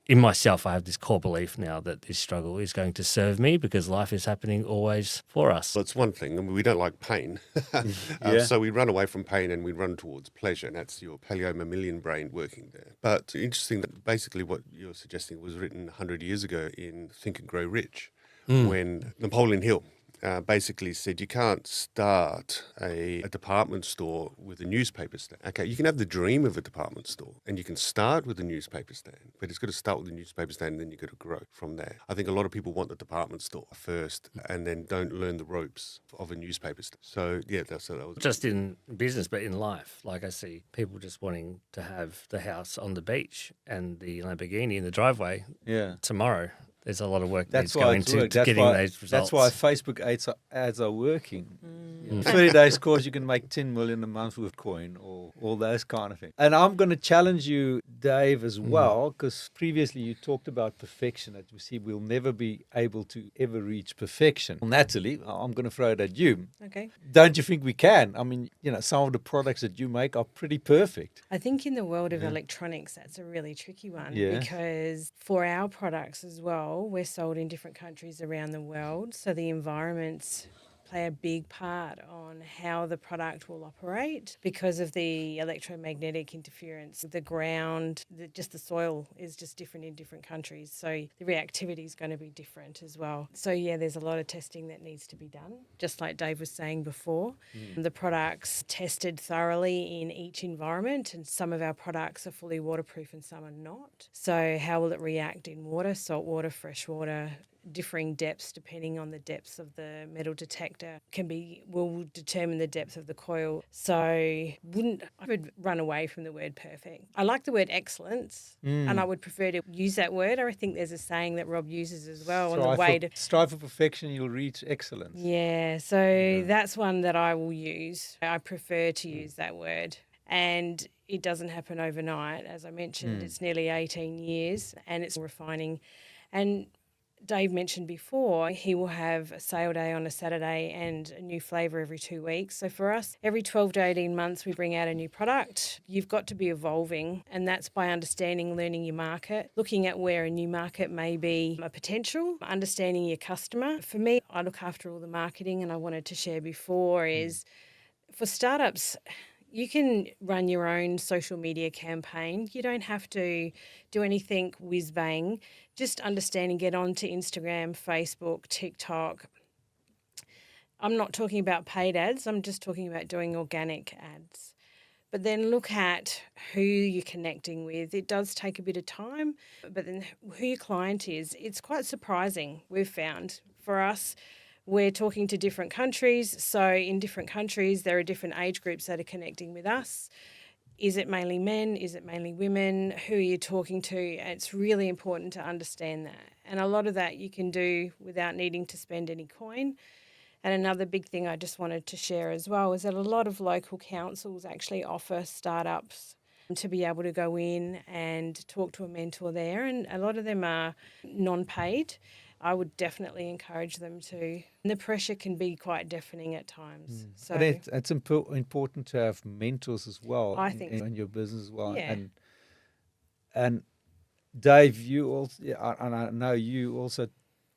in myself, I have this core belief now that this struggle is going to serve me because life is happening always for us. Well, it's one thing. I mean, we don't like pain. So we run away from pain and we run towards pleasure. And that's your paleo-mammalian brain working there. But interesting that basically what you're suggesting was written 100 years ago in Think and Grow Rich, when Napoleon Hill basically said you can't start a department store with a newspaper stand. Okay, you can have the dream of a department store and you can start with a newspaper stand, but it's got to start with a newspaper stand and then you've got to grow from there. I think a lot of people want the department store first and then don't learn the ropes of a newspaper store. So, yeah, that was... Just in business, but in life. Like I see people just wanting to have the house on the beach and the Lamborghini in the driveway tomorrow. There's a lot of work that's going into getting those results. That's why Facebook ads are working. 30 days course, you can make 10 million a month with coin or all those kind of things. And I'm going to challenge you, Dave, as well, because previously you talked about perfection, that we see we'll never be able to ever reach perfection. Natalie, I'm going to throw it at you. Okay. Don't you think we can? I mean, some of the products that you make are pretty perfect. I think in the world of electronics, that's a really tricky one because for our products as well, we're sold in different countries around the world. So the environments play a big part on how the product will operate because of the electromagnetic interference. The ground, just the soil is just different in different countries. So the reactivity is going to be different as well. So, there's a lot of testing that needs to be done, just like Dave was saying before. The products tested thoroughly in each environment, and some of our products are fully waterproof and some are not. So how will it react in water, salt water, fresh water, differing depths depending on the depths of the metal detector will determine the depth of the coil. So I would run away from the word perfect. I like the word excellence and I would prefer to use that word. I think there's a saying that Rob uses as well strive for perfection, you'll reach excellence. Yeah, so that's one that I will use. I prefer to use that word. And it doesn't happen overnight. As I mentioned, it's nearly 18 years and it's refining. And Dave mentioned before, he will have a sale day on a Saturday and a new flavour every 2 weeks. So for us, every 12 to 18 months, we bring out a new product. You've got to be evolving, and that's by understanding, learning your market, looking at where a new market may be a potential, understanding your customer. For me, I look after all the marketing, and I wanted to share before is for startups, you can run your own social media campaign. You don't have to do anything whiz bang. Just understanding, get onto Instagram, Facebook, TikTok. I'm not talking about paid ads. I'm just talking about doing organic ads. But then look at who you're connecting with. It does take a bit of time, but then who your client is. It's quite surprising, we've found. For us, we're talking to different countries. So in different countries, there are different age groups that are connecting with us. Is it mainly men? Is it mainly women? Who are you talking to? And it's really important to understand that. And a lot of that you can do without needing to spend any coin. And another big thing I just wanted to share as well is that a lot of local councils actually offer startups to be able to go in and talk to a mentor there. And a lot of them are non-paid. I would definitely encourage them to. And the pressure can be quite deafening at times. So And it's important to have mentors as well. I think in your business as well. Yeah. And Dave, you also, and I know you also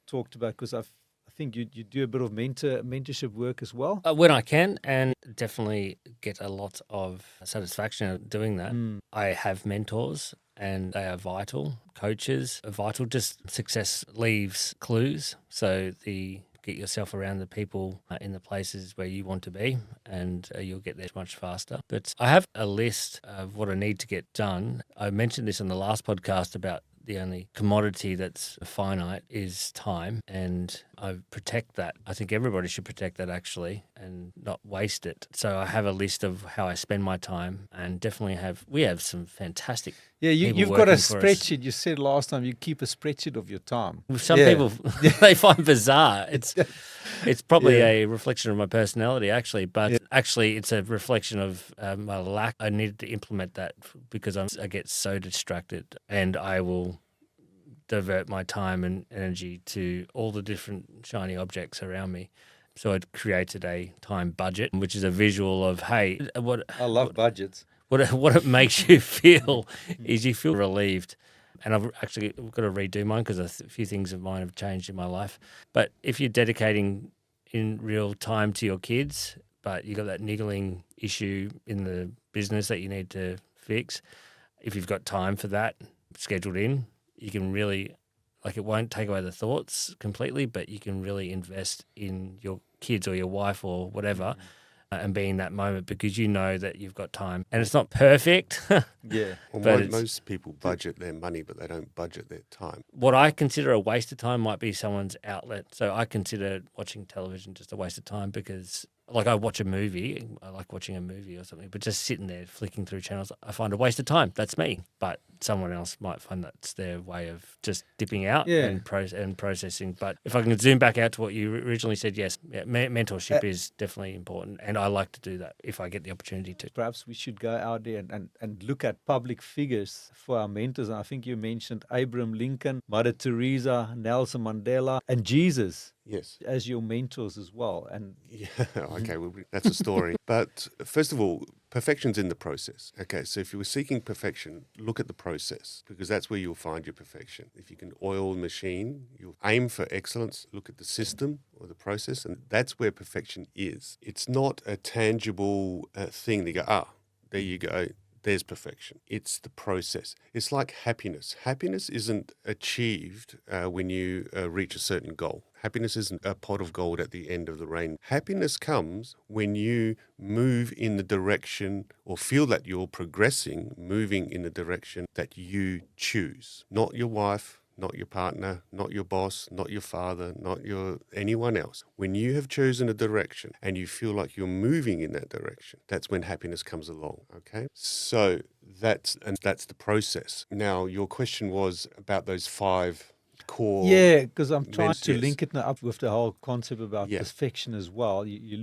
talked about, because I think you do a bit of mentorship work as well. When I can, and definitely get a lot of satisfaction out of doing that. I have mentors, and they are vital. Coaches are vital. Just success leaves clues. So get yourself around the people in the places where you want to be, and you'll get there much faster. But I have a list of what I need to get done. I mentioned this on the last podcast about the only commodity that's finite is time, and I protect that. I think everybody should protect that, actually, and not waste it. So I have a list of how I spend my time, and definitely we have some fantastic you've got a spreadsheet. You said last time you keep a spreadsheet of your time. Some people, they find bizarre. It's probably a reflection of my personality, actually, but actually it's a reflection of my lack. I needed to implement that because I get so distracted, and I will divert my time and energy to all the different shiny objects around me. So I'd created a time budget, which is a visual of, hey, I love budgets. What it makes you feel is you feel relieved. And I've actually got to redo mine because a few things of mine have changed in my life. But if you're dedicating in real time to your kids, but you've got that niggling issue in the business that you need to fix, if you've got time for that scheduled in, you can really, it won't take away the thoughts completely, but you can really invest in your kids or your wife or whatever and be in that moment because you know that you've got time. And it's not perfect. Well, but most people budget their money, but they don't budget their time. What I consider a waste of time might be someone's outlet. So I consider watching television just a waste of time because, I watch a movie. I like watching a movie or something, but just sitting there flicking through channels, I find a waste of time. That's me. But someone else might find that's their way of just dipping out and processing. But if I can zoom back out to what you originally said, yes, mentorship is definitely important. And I like to do that if I get the opportunity to. Perhaps we should go out there and look at public figures for our mentors. And I think you mentioned Abraham Lincoln, Mother Teresa, Nelson Mandela, and Jesus. Yes. As your mentors as well. And okay, well, that's a story. But first of all, perfection's in the process. Okay, so if you were seeking perfection, look at the process because that's where you'll find your perfection. If you can oil the machine, you'll aim for excellence, look at the system or the process, and that's where perfection is. It's not a tangible thing that you go, there you go. There's perfection. It's the process. It's like happiness. Happiness isn't achieved when you reach a certain goal. Happiness isn't a pot of gold at the end of the rain. Happiness comes when you move in the direction or feel that you're progressing, moving in the direction that you choose. Not your wife, not your partner, not your boss, not your father, not anyone else. When you have chosen a direction and you feel like you're moving in that direction, that's when happiness comes along, okay? So that's the process. Now, your question was about those 5 core. Yeah, because I'm trying to Yes. link it now up with the whole concept about Yeah. perfection as well. You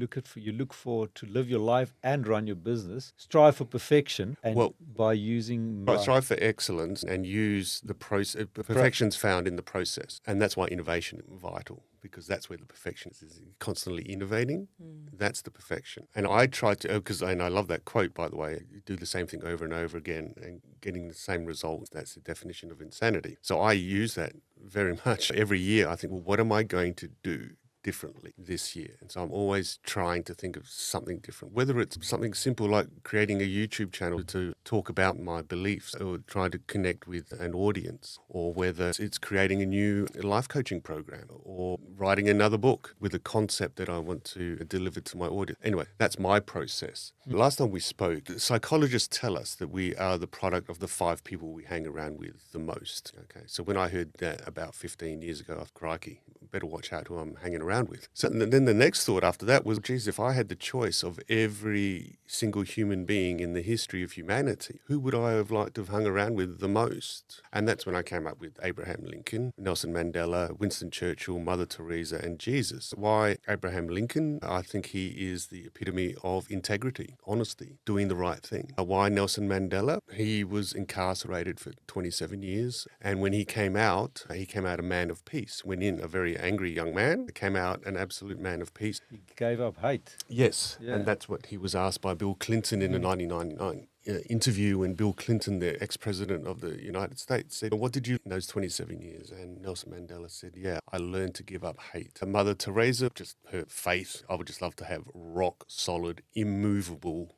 look for to live your life and run your business. Strive for perfection, and Well, by using strive for excellence and use the process. Perfection's found in the process, and that's why innovation is vital, because that's where the perfection is constantly innovating. That's the perfection. And I try to, and I love that quote, by the way, you do the same thing over and over again and getting the same results. That's the definition of insanity. So I use that very much every year. I think, well, what am I going to do differently this year? And so I'm always trying to think of something different, whether it's something simple like creating a YouTube channel to talk about my beliefs or trying to connect with an audience, or whether it's creating a new life coaching program or writing another book with a concept that I want to deliver to my audience. Anyway, that's my process. Last time we spoke, psychologists tell us that we are the product of the 5 people we hang around with the most. Okay, so when I heard that about 15 years ago, I thought, crikey, better watch out who I'm hanging around with. So then the next thought after that was, geez, if I had the choice of every single human being in the history of humanity, who would I have liked to have hung around with the most? And that's when I came up with Abraham Lincoln, Nelson Mandela, Winston Churchill, Mother Teresa, and Jesus. Why Abraham Lincoln? I think he is the epitome of integrity, honesty, doing the right thing. Why Nelson Mandela? He was incarcerated for 27 years, and when he came out a man of peace. Went in a very angry young man, came out an absolute man of peace. He gave up hate. Yes, Yeah. and that's what he was asked by Bill Clinton in a 1999 interview, when Bill Clinton, the ex-president of the United States, said, what did you in those 27 years? And Nelson Mandela said, yeah, I learned to give up hate. Mother Teresa, just her faith. I would just love to have rock solid, immovable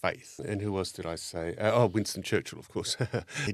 faith. And who else did I say? Winston Churchill, of course.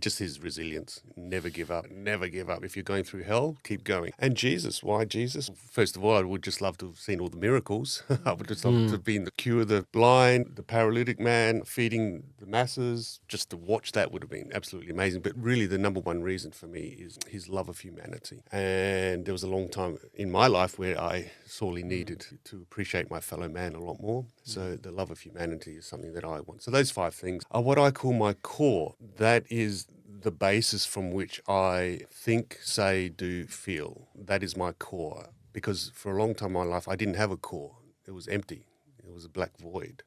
Just his resilience. Never give up. Never give up. If you're going through hell, keep going. And Jesus. Why Jesus? First of all, I would just love to have seen all the miracles. I would just love to have been the cure of the blind, the paralytic man, feeding the masses. Just to watch that would have been absolutely amazing. But really, the number one reason for me is his love of humanity. And there was a long time in my life where I sorely needed to appreciate my fellow man a lot more. So the love of humanity is something that I want. So those 5 things are what I call my core. That is the basis from which I think, say, do, feel. That is my core. Because for a long time in my life, I didn't have a core. It was empty. It was a black void.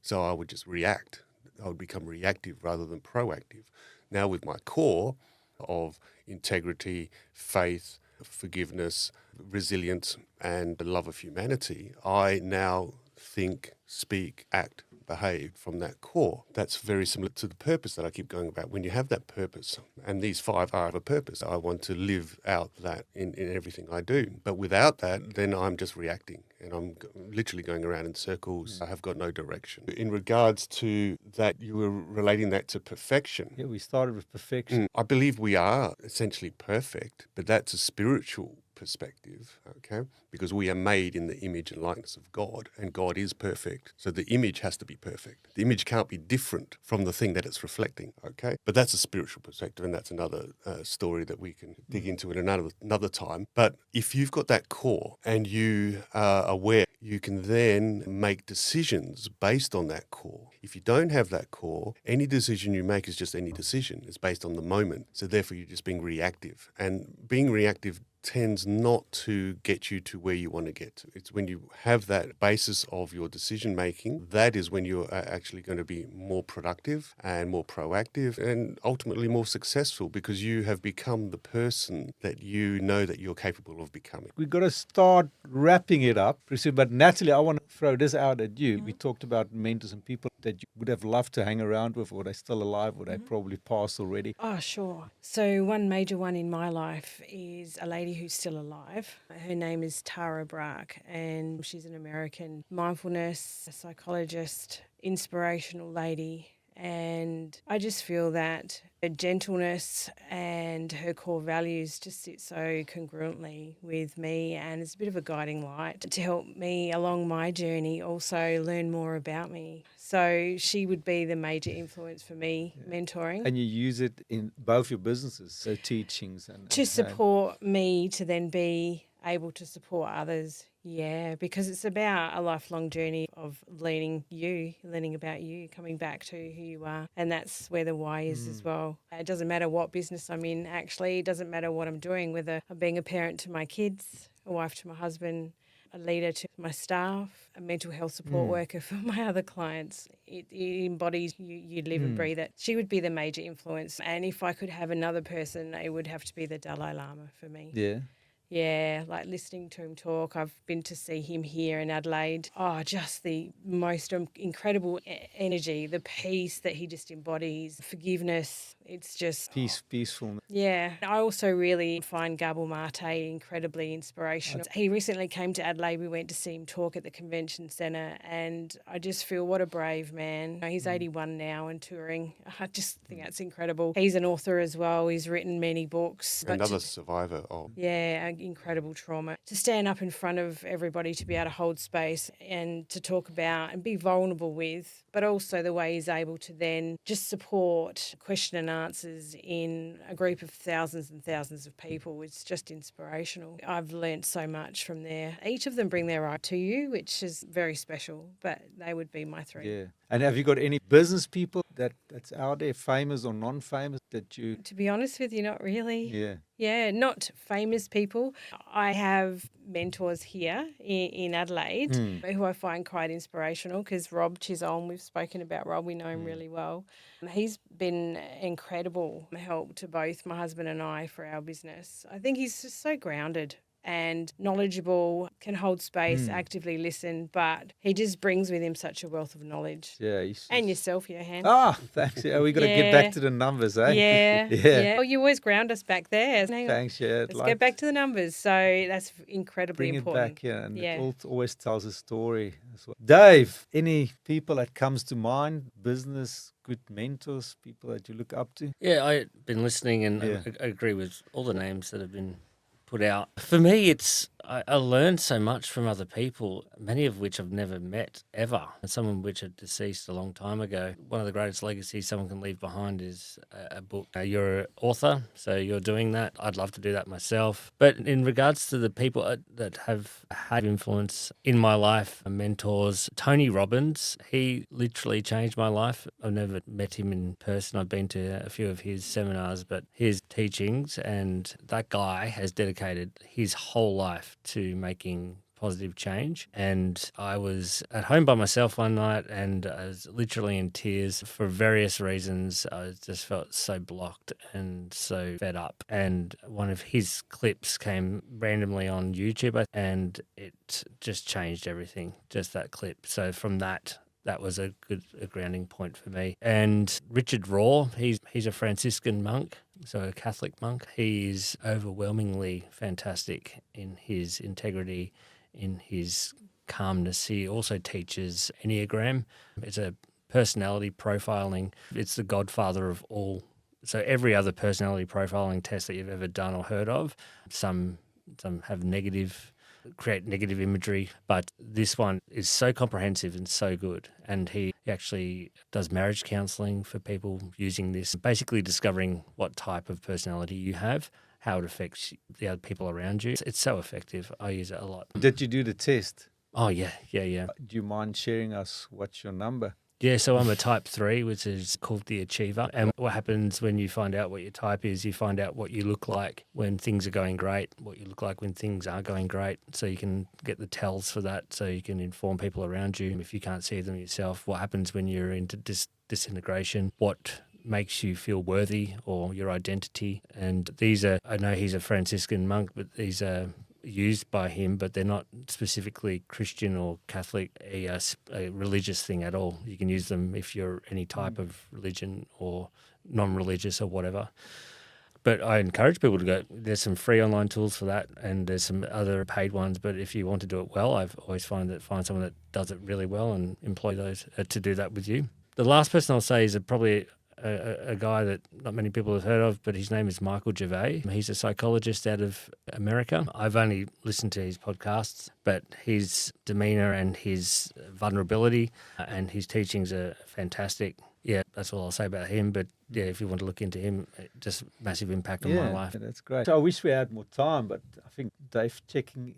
So I would just react. I would become reactive rather than proactive. Now with my core of integrity, faith, forgiveness, resilience, and the love of humanity, I now think, speak, act, behave from that core. That's very similar to the purpose that I keep going about. When you have that purpose, and these 5 are of a purpose, I want to live out that in everything I do. But without that, then I'm just reacting, and I'm literally going around in circles. I have got no direction. In regards to that, you were relating that to perfection. Yeah, we started with perfection. I believe we are essentially perfect, but that's a spiritual perspective, okay? Because we are made in the image and likeness of God, and God is perfect. So the image has to be perfect. The image can't be different from the thing that it's reflecting, okay? But that's a spiritual perspective, and that's another story that we can dig into in another time. But if you've got that core and you are aware, you can then make decisions based on that core. If you don't have that core, any decision you make is just any decision. It's based on the moment. So therefore, you're just being reactive. And being reactive tends not to get you to where you want to get to. It's when you have that basis of your decision making, that is when you're actually going to be more productive and more proactive and ultimately more successful, because you have become the person that you know that you're capable of becoming. We've got to start wrapping it up. But Natalie, I want to throw this out at you. We talked about mentors and people that you would have loved to hang around with, or they're still alive, or they probably passed already. Oh, sure. So one major one in my life is a lady who's still alive. Her name is Tara Brach, and she's an American mindfulness psychologist, inspirational lady. And I just feel that her gentleness and her core values just sit so congruently with me, and it's a bit of a guiding light to help me along my journey, also learn more about me. So she would be the major influence for me, mentoring. And you use it in both your businesses, so teachings and to support me to then be able to support others Yeah, because it's about a lifelong journey of learning about you, coming back to who you are. And that's where the why is as well. It doesn't matter what business I'm in, actually. It doesn't matter what I'm doing, whether I'm being a parent to my kids, a wife to my husband, a leader to my staff, a mental health support worker for my other clients. It embodies you live and breathe it. She would be the major influence. And if I could have another person, it would have to be the Dalai Lama for me. Yeah. Yeah, like listening to him talk. I've been to see him here in Adelaide. Oh, just the most incredible energy, the peace that he just embodies, forgiveness. It's just Peacefulness. Yeah. I also really find Gabor Mate incredibly inspirational. He recently came to Adelaide. We went to see him talk at the convention centre, and I just feel what a brave man. He's 81 now and touring. I just think that's incredible. He's an author as well. He's written many books. Another survivor of. Yeah, incredible trauma. To stand up in front of everybody, to be able to hold space and to talk about and be vulnerable with, but also the way he's able to then just support question and answers in a group of thousands and thousands of people. It's just inspirational. I've learnt so much from there. Each of them bring their art to you, which is very special, but they would be my three. Yeah. And have you got any business people that's out there, famous or non-famous, that you... To be honest with you, not really. Yeah. Yeah, not famous people. I have mentors here in Adelaide who I find quite inspirational, because Rob Chisholm, we've spoken about Rob, we know him really well. He's been incredible help to both my husband and I for our business. I think he's just so grounded and knowledgeable, can hold space, actively listen, but he just brings with him such a wealth of knowledge. Yeah. And yourself, Johan. Thanks. Yeah, we got to get back to the numbers, eh? Yeah. Well, you always ground us back there. Thanks, yeah. Let's get back to the numbers. So that's incredibly bring important. it back, yeah. And it always tells a story as well. Dave, any people that comes to mind, business, good mentors, people that you look up to? Yeah, I've been listening and I agree with all the names that have been put out. For me, I learned so much from other people, many of which I've never met ever, and some of which are deceased a long time ago. One of the greatest legacies someone can leave behind is a book. You're an author, so you're doing that. I'd love to do that myself. But in regards to the people that have had influence in my life, mentors, Tony Robbins, he literally changed my life. I've never met him in person. I've been to a few of his seminars, but his teachings, and that guy has dedicated his whole life to making positive change. And I was at home by myself one night and I was literally in tears for various reasons. I just felt so blocked and so fed up. And one of his clips came randomly on YouTube and it just changed everything, just that clip. So from that was a grounding point for me. And Richard Raw, he's a Franciscan monk, so a Catholic monk. He's overwhelmingly fantastic in his integrity, in his calmness. He also teaches Enneagram. It's a personality profiling. It's the godfather of all. So every other personality profiling test that you've ever done or heard of, some have create negative imagery, but this one is so comprehensive and so good. And he actually does marriage counselling for people using this, basically discovering what type of personality you have, how it affects the other people around you. It's so effective. I use it a lot. Did you do the test? Oh, yeah. Do you mind sharing us what's your number? Yeah, so I'm a type 3, which is called the achiever. And what happens when you find out what your type is, you find out what you look like when things are going great, what you look like when things aren't going great. So you can get the tells for that, so you can inform people around you. If you can't see them yourself, what happens when you're into disintegration, what makes you feel worthy or your identity. And these are, I know he's a Franciscan monk, but these are used by him, but they're not specifically Christian or Catholic, a religious thing at all. You can use them if you're any type of religion or non-religious or whatever. But I encourage people to go. There's some free online tools for that, and there's some other paid ones. But if you want to do it well, I've always find someone that does it really well and employ those to do that with you. The last person I'll say is probably a guy that not many people have heard of, but his name is Michael Gervais. He's a psychologist out of America. I've only listened to his podcasts, but his demeanour and his vulnerability and his teachings are fantastic. Yeah, That's all I'll say about him. But yeah, if you want to look into him, just massive impact on my life. That's great. So I wish we had more time, but I think Dave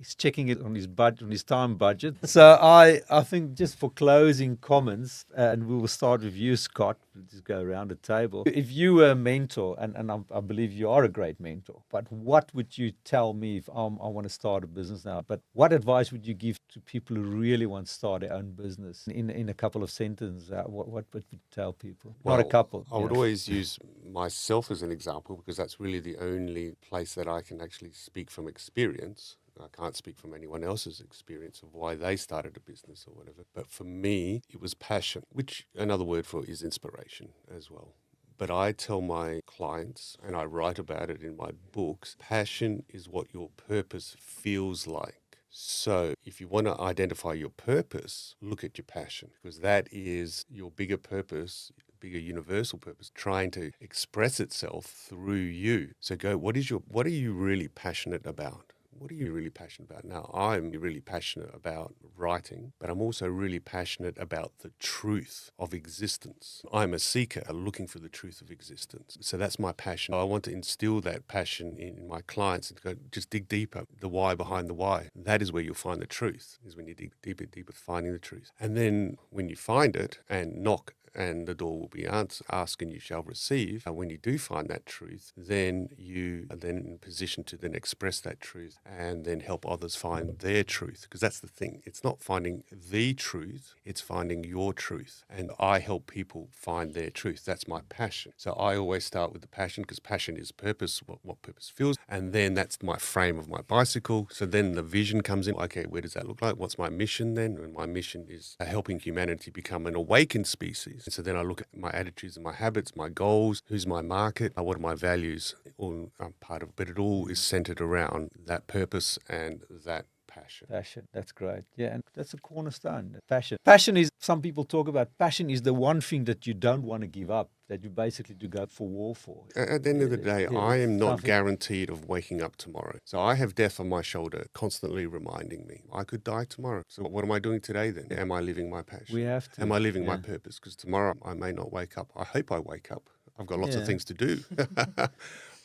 is checking it on his budget, on his time budget. So I think just for closing comments, and we will start with you, Scott. We'll just go around the table. If you were a mentor, and I believe you are a great mentor, but what would you tell me if I want to start a business now? But what advice would you give to people who really want to start their own business? In a couple of sentences, what would you tell people? Well, Not a couple. I would always use myself as an example because that's really the only place that I can actually speak from experience. I can't speak from anyone else's experience of why they started a business or whatever. But for me, it was passion, which another word for it is inspiration as well. But I tell my clients, and I write about it in my books, passion is what your purpose feels like. So if you want to identify your purpose, look at your passion, because that is your bigger purpose, bigger universal purpose, trying to express itself through you. So go, what are you really passionate about? What are you really passionate about? Now, I'm really passionate about writing, but I'm also really passionate about the truth of existence. I'm a seeker looking for the truth of existence. So that's my passion. I want to instill that passion in my clients and go, just dig deeper, the why behind the why. That is where you'll find the truth, is when you dig deeper, finding the truth. And then when you find it and knock, and the door will be ask and you shall receive. And when you do find that truth, then you are then in a position to then express that truth and then help others find their truth. Because that's the thing. It's not finding the truth, it's finding your truth. And I help people find their truth. That's my passion. So I always start with the passion, because passion is purpose, what purpose feels. And then that's my frame of my bicycle. So then the vision comes in. Okay, where does that look like? What's my mission then? And my mission is helping humanity become an awakened species. And so then I look at my attitudes and my habits, my goals, who's my market, what are my values, all part of it. But it all is centered around that purpose and that passion. Passion, that's great. Yeah, and that's a cornerstone. Passion. Passion is, some people talk about passion is the one thing that you don't want to give up, that you basically do go for war for. At the end of the day, I am not guaranteed of waking up tomorrow. So I have death on my shoulder constantly reminding me I could die tomorrow. So what am I doing today then? Am I living my passion? We have to. Am I living my purpose? Because tomorrow I may not wake up. I hope I wake up. I've got lots of things to do.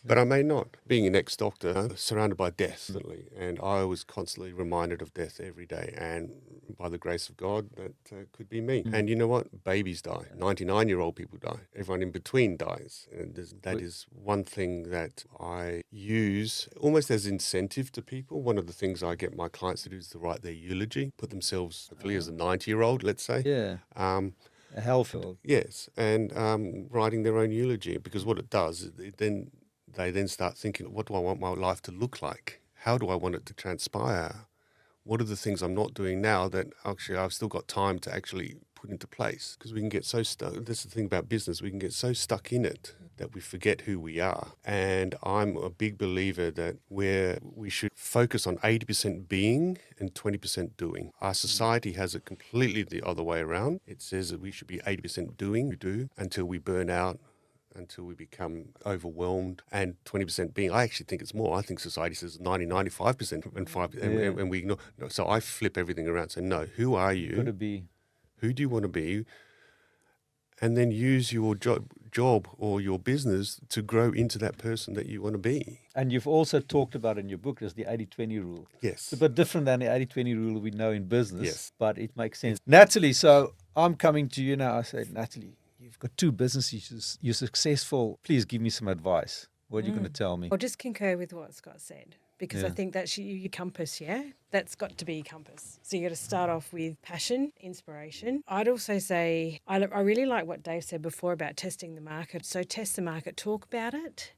But I may not. Being an ex-doctor, surrounded by death, and I was constantly reminded of death every day. And by the grace of God, that could be me. And you know what? Babies die. 99-year-old people die. Everyone in between dies. And that is one thing that I use almost as incentive to people. One of the things I get my clients to do is to write their eulogy, put themselves, hopefully as a 90-year-old, let's say. Yeah. A health. Yes, and writing their own eulogy, because what it does is they then start thinking, what do I want my life to look like? How do I want it to transpire? What are the things I'm not doing now that actually I've still got time to actually put into place? Because we can get so stuck. That's the thing about business. We can get so stuck in it that we forget who we are. And I'm a big believer that we should focus on 80% being and 20% doing. Our society has it completely the other way around. It says that we should be 80% doing, we do, until we burn out, until we become overwhelmed, and 20% being. I actually think it's more. I think society says 95% and 5%, and we ignore. No, so I flip everything around. So no, who are you? Got to be. Who do you want to be? And then use your job or your business to grow into that person that you want to be. And you've also talked about in your book, there's the 80-20 rule. Yes. It's a bit different than the 80-20 rule we know in business, Yes. but it makes sense. Natalie, so I'm coming to you now. I say, Natalie, you've got 2 businesses. You're successful. Please give me some advice. What are you going to tell me? I'll just concur with what Scott said, because I think that's your compass, That's got to be your compass. So you got to start off with passion, inspiration. I'd also say, I really like what Dave said before about testing the market. So test the market, talk about it.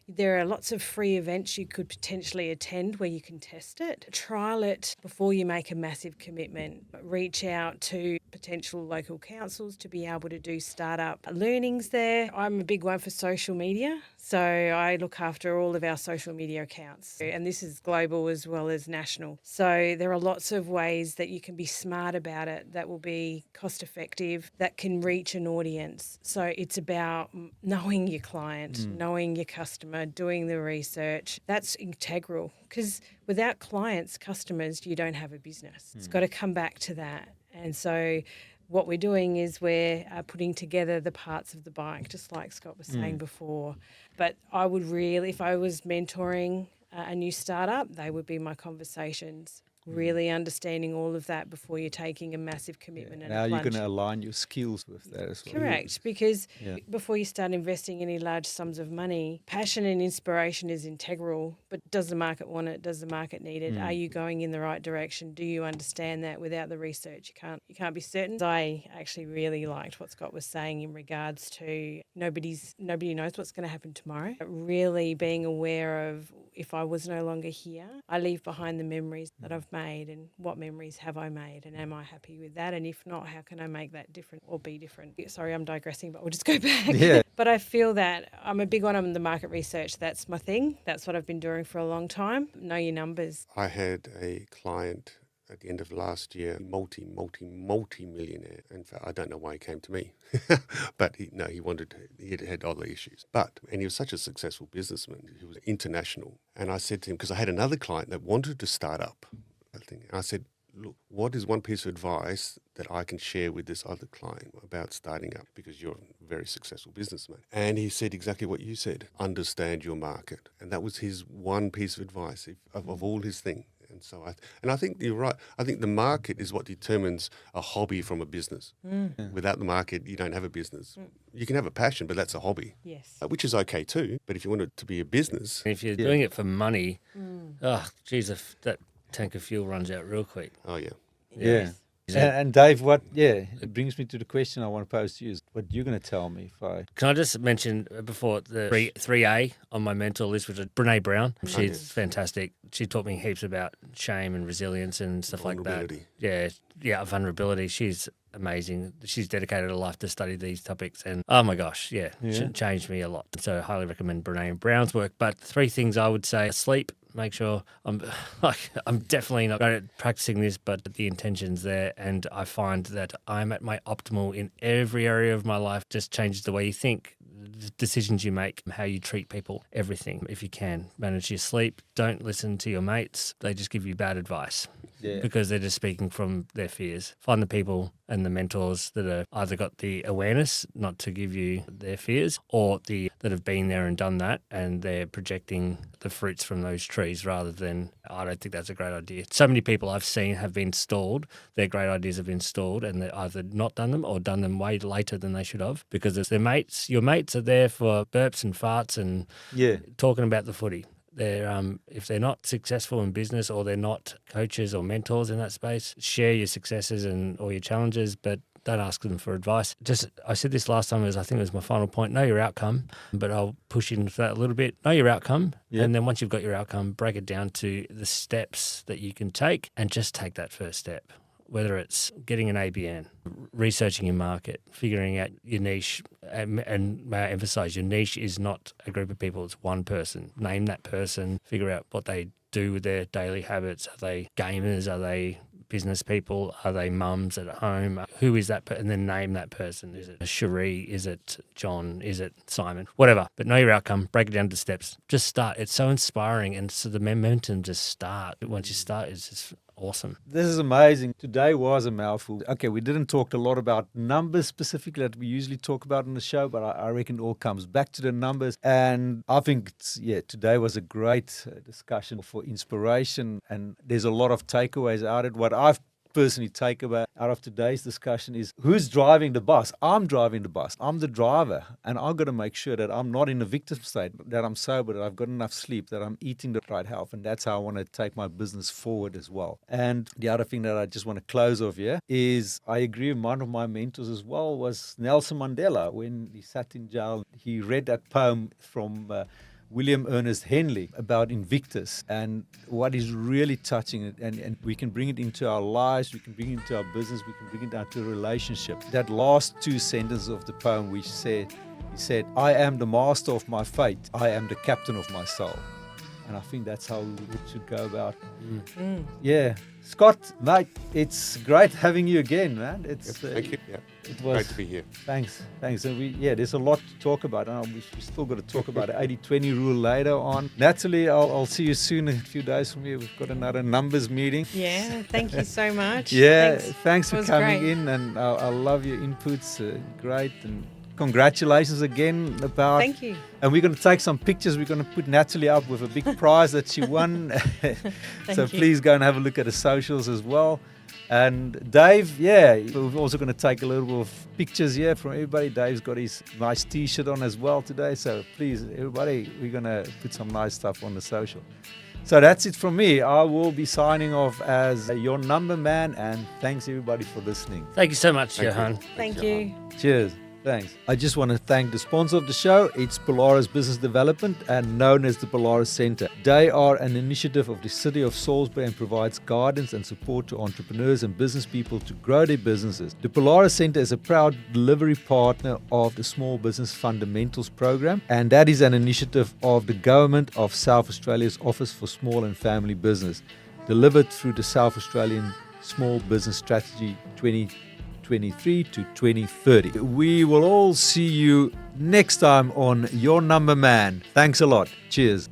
There are lots of free events you could potentially attend where you can test it. Trial it before you make a massive commitment. Reach out to potential local councils to be able to do startup learnings there. I'm a big one for social media. So I look after all of our social media accounts. And this is global as well as national. So there are lots of ways that you can be smart about it that will be cost effective, that can reach an audience. So it's about knowing your client, knowing your customer, doing the research. That's integral, because without clients, customers, you don't have a business. It's got to come back to that. And so what we're doing is we're putting together the parts of the bike, just like Scott was saying before. But I would really, if I was mentoring a new startup, they would be my conversations. Really understanding all of that before you're taking a massive commitment and Now a you're plunge. going to align your skills with that as well. Correct, because Yeah. before you start investing any large sums of money, passion and inspiration is integral. But does the market want it? Does the market need it? Are you going in the right direction? Do you understand that? Without the research, you can't be certain. I actually really liked what Scott was saying in regards to nobody knows what's going to happen tomorrow. But really being aware of, if I was no longer here, I leave behind the memories that I've made, and what memories have I made, and am I happy with that? And if not, how can I make that different or be different? Sorry, I'm digressing, but we'll just go back. Yeah. But I feel that I'm a big one on the market research. That's my thing. That's what I've been doing for a long time. Know your numbers. I had a client at the end of last year, multi-millionaire. In fact, I don't know why he came to me, but he had other issues. And he was such a successful businessman. He was international. And I said to him, because I had another client that wanted to start up, I said, look, what is one piece of advice that I can share with this other client about starting up, because you're a very successful businessman? And he said exactly what you said, understand your market. And that was his one piece of advice of all his thing. And so I think you're right. I think the market is what determines a hobby from a business. Without the market, you don't have a business. You can have a passion, but that's a hobby. Yes. Which is okay too. But if you want it to be a business, If you're doing it for money, oh, geez, if that tank of fuel runs out real quick. oh yeah. Yeah. And Dave, it brings me to the question I want to pose to you is what you're going to tell me if I... Can I just mention before the 3A on my mentor list, which is Brene Brown. She's fantastic. She taught me heaps about shame and resilience and stuff like that. Yeah, vulnerability. She's amazing. She's dedicated her life to study these topics, and oh my gosh, she changed me a lot. So I highly recommend Brene Brown's work. But 3 things I would say: sleep. Make sure I'm definitely not good at practicing this, but the intention's there, and I find that I'm at my optimal in every area of my life. Just changes the way you think, the decisions you make, how you treat people, everything. If you can, manage your sleep. Don't listen to your mates. They just give you bad advice. Yeah. Because they're just speaking from their fears. Find the people and the mentors that have either got the awareness not to give you their fears, or that have been there and done that, and they're projecting the fruits from those trees rather than, I don't think that's a great idea. So many people I've seen have been stalled. Their great ideas have been stalled, and they've either not done them or done them way later than they should have, because it's their mates. Your mates are there for burps and farts and talking about the footy. If they're not successful in business, or they're not coaches or mentors in that space, share your successes or your challenges, but don't ask them for advice. I said this last time, I think it was my final point, know your outcome, but I'll push into that a little bit. Know your outcome, and then once you've got your outcome, break it down to the steps that you can take, and just take that first step. Whether it's getting an ABN, researching your market, figuring out your niche, and may I emphasize, your niche is not a group of people, it's one person. Name that person, figure out what they do with their daily habits. Are they gamers? Are they business people? Are they mums at home? Who is that? And then name that person. Is it Cherie? Is it John? Is it Simon? Whatever. But know your outcome. Break it down to steps. Just start. It's so inspiring, and so the momentum just start. Once you start, it's just awesome. This is amazing. Today was a mouthful. Okay, we didn't talk a lot about numbers specifically that we usually talk about in the show, but I reckon it all comes back to the numbers. And I think, today was a great discussion for inspiration, and there's a lot of takeaways out of it. What I've personally take out of today's discussion is, who's driving the bus? I'm driving the bus. I'm the driver, and I've got to make sure that I'm not in a victim state, that I'm sober, that I've got enough sleep, that I'm eating the right health, and that's how I want to take my business forward as well. And the other thing that I just want to close off here is, I agree, one of my mentors as well was Nelson Mandela. When he sat in jail, he read that poem from William Ernest Henley about Invictus, and what is really touching it, and we can bring it into our lives, we can bring it into our business, we can bring it down to a relationship. That last 2 sentences of the poem, he said, I am the master of my fate, I am the captain of my soul. And I think that's how we should go about. Yeah. Scott, mate, it's great having you again, man. It's Thank you. Yeah. It was Great to be here. Thanks. And there's a lot to talk about. We still got to talk about the 80-20 rule later on. Natalie, I'll see you soon in a few days from here. We've got another numbers meeting. Yeah, thank you so much. Yeah, thanks It for was coming great. in, and I love your inputs. Great, and congratulations again about. Thank you. And we're going to take some pictures. We're going to put Natalie up with a big prize that she won. So you. please go and have a look at the socials as well. And Dave, we're also going to take a little bit of pictures here from everybody. Dave's got his nice T-shirt on as well today. So please, everybody, we're going to put some nice stuff on the social. So that's it from me. I will be signing off as your number man. And thanks, everybody, for listening. Thank you so much, Thank you. Johan. Thank you. Cheers. Thanks. I just want to thank the sponsor of the show. It's Polaris Business Development and known as the Polaris Centre. They are an initiative of the City of Salisbury and provides guidance and support to entrepreneurs and business people to grow their businesses. The Polaris Centre is a proud delivery partner of the Small Business Fundamentals program, and that is an initiative of the Government of South Australia's Office for Small and Family Business, delivered through the South Australian Small Business Strategy 2023 to 2030. We will all see you next time on Your Number Man. Thanks a lot. Cheers.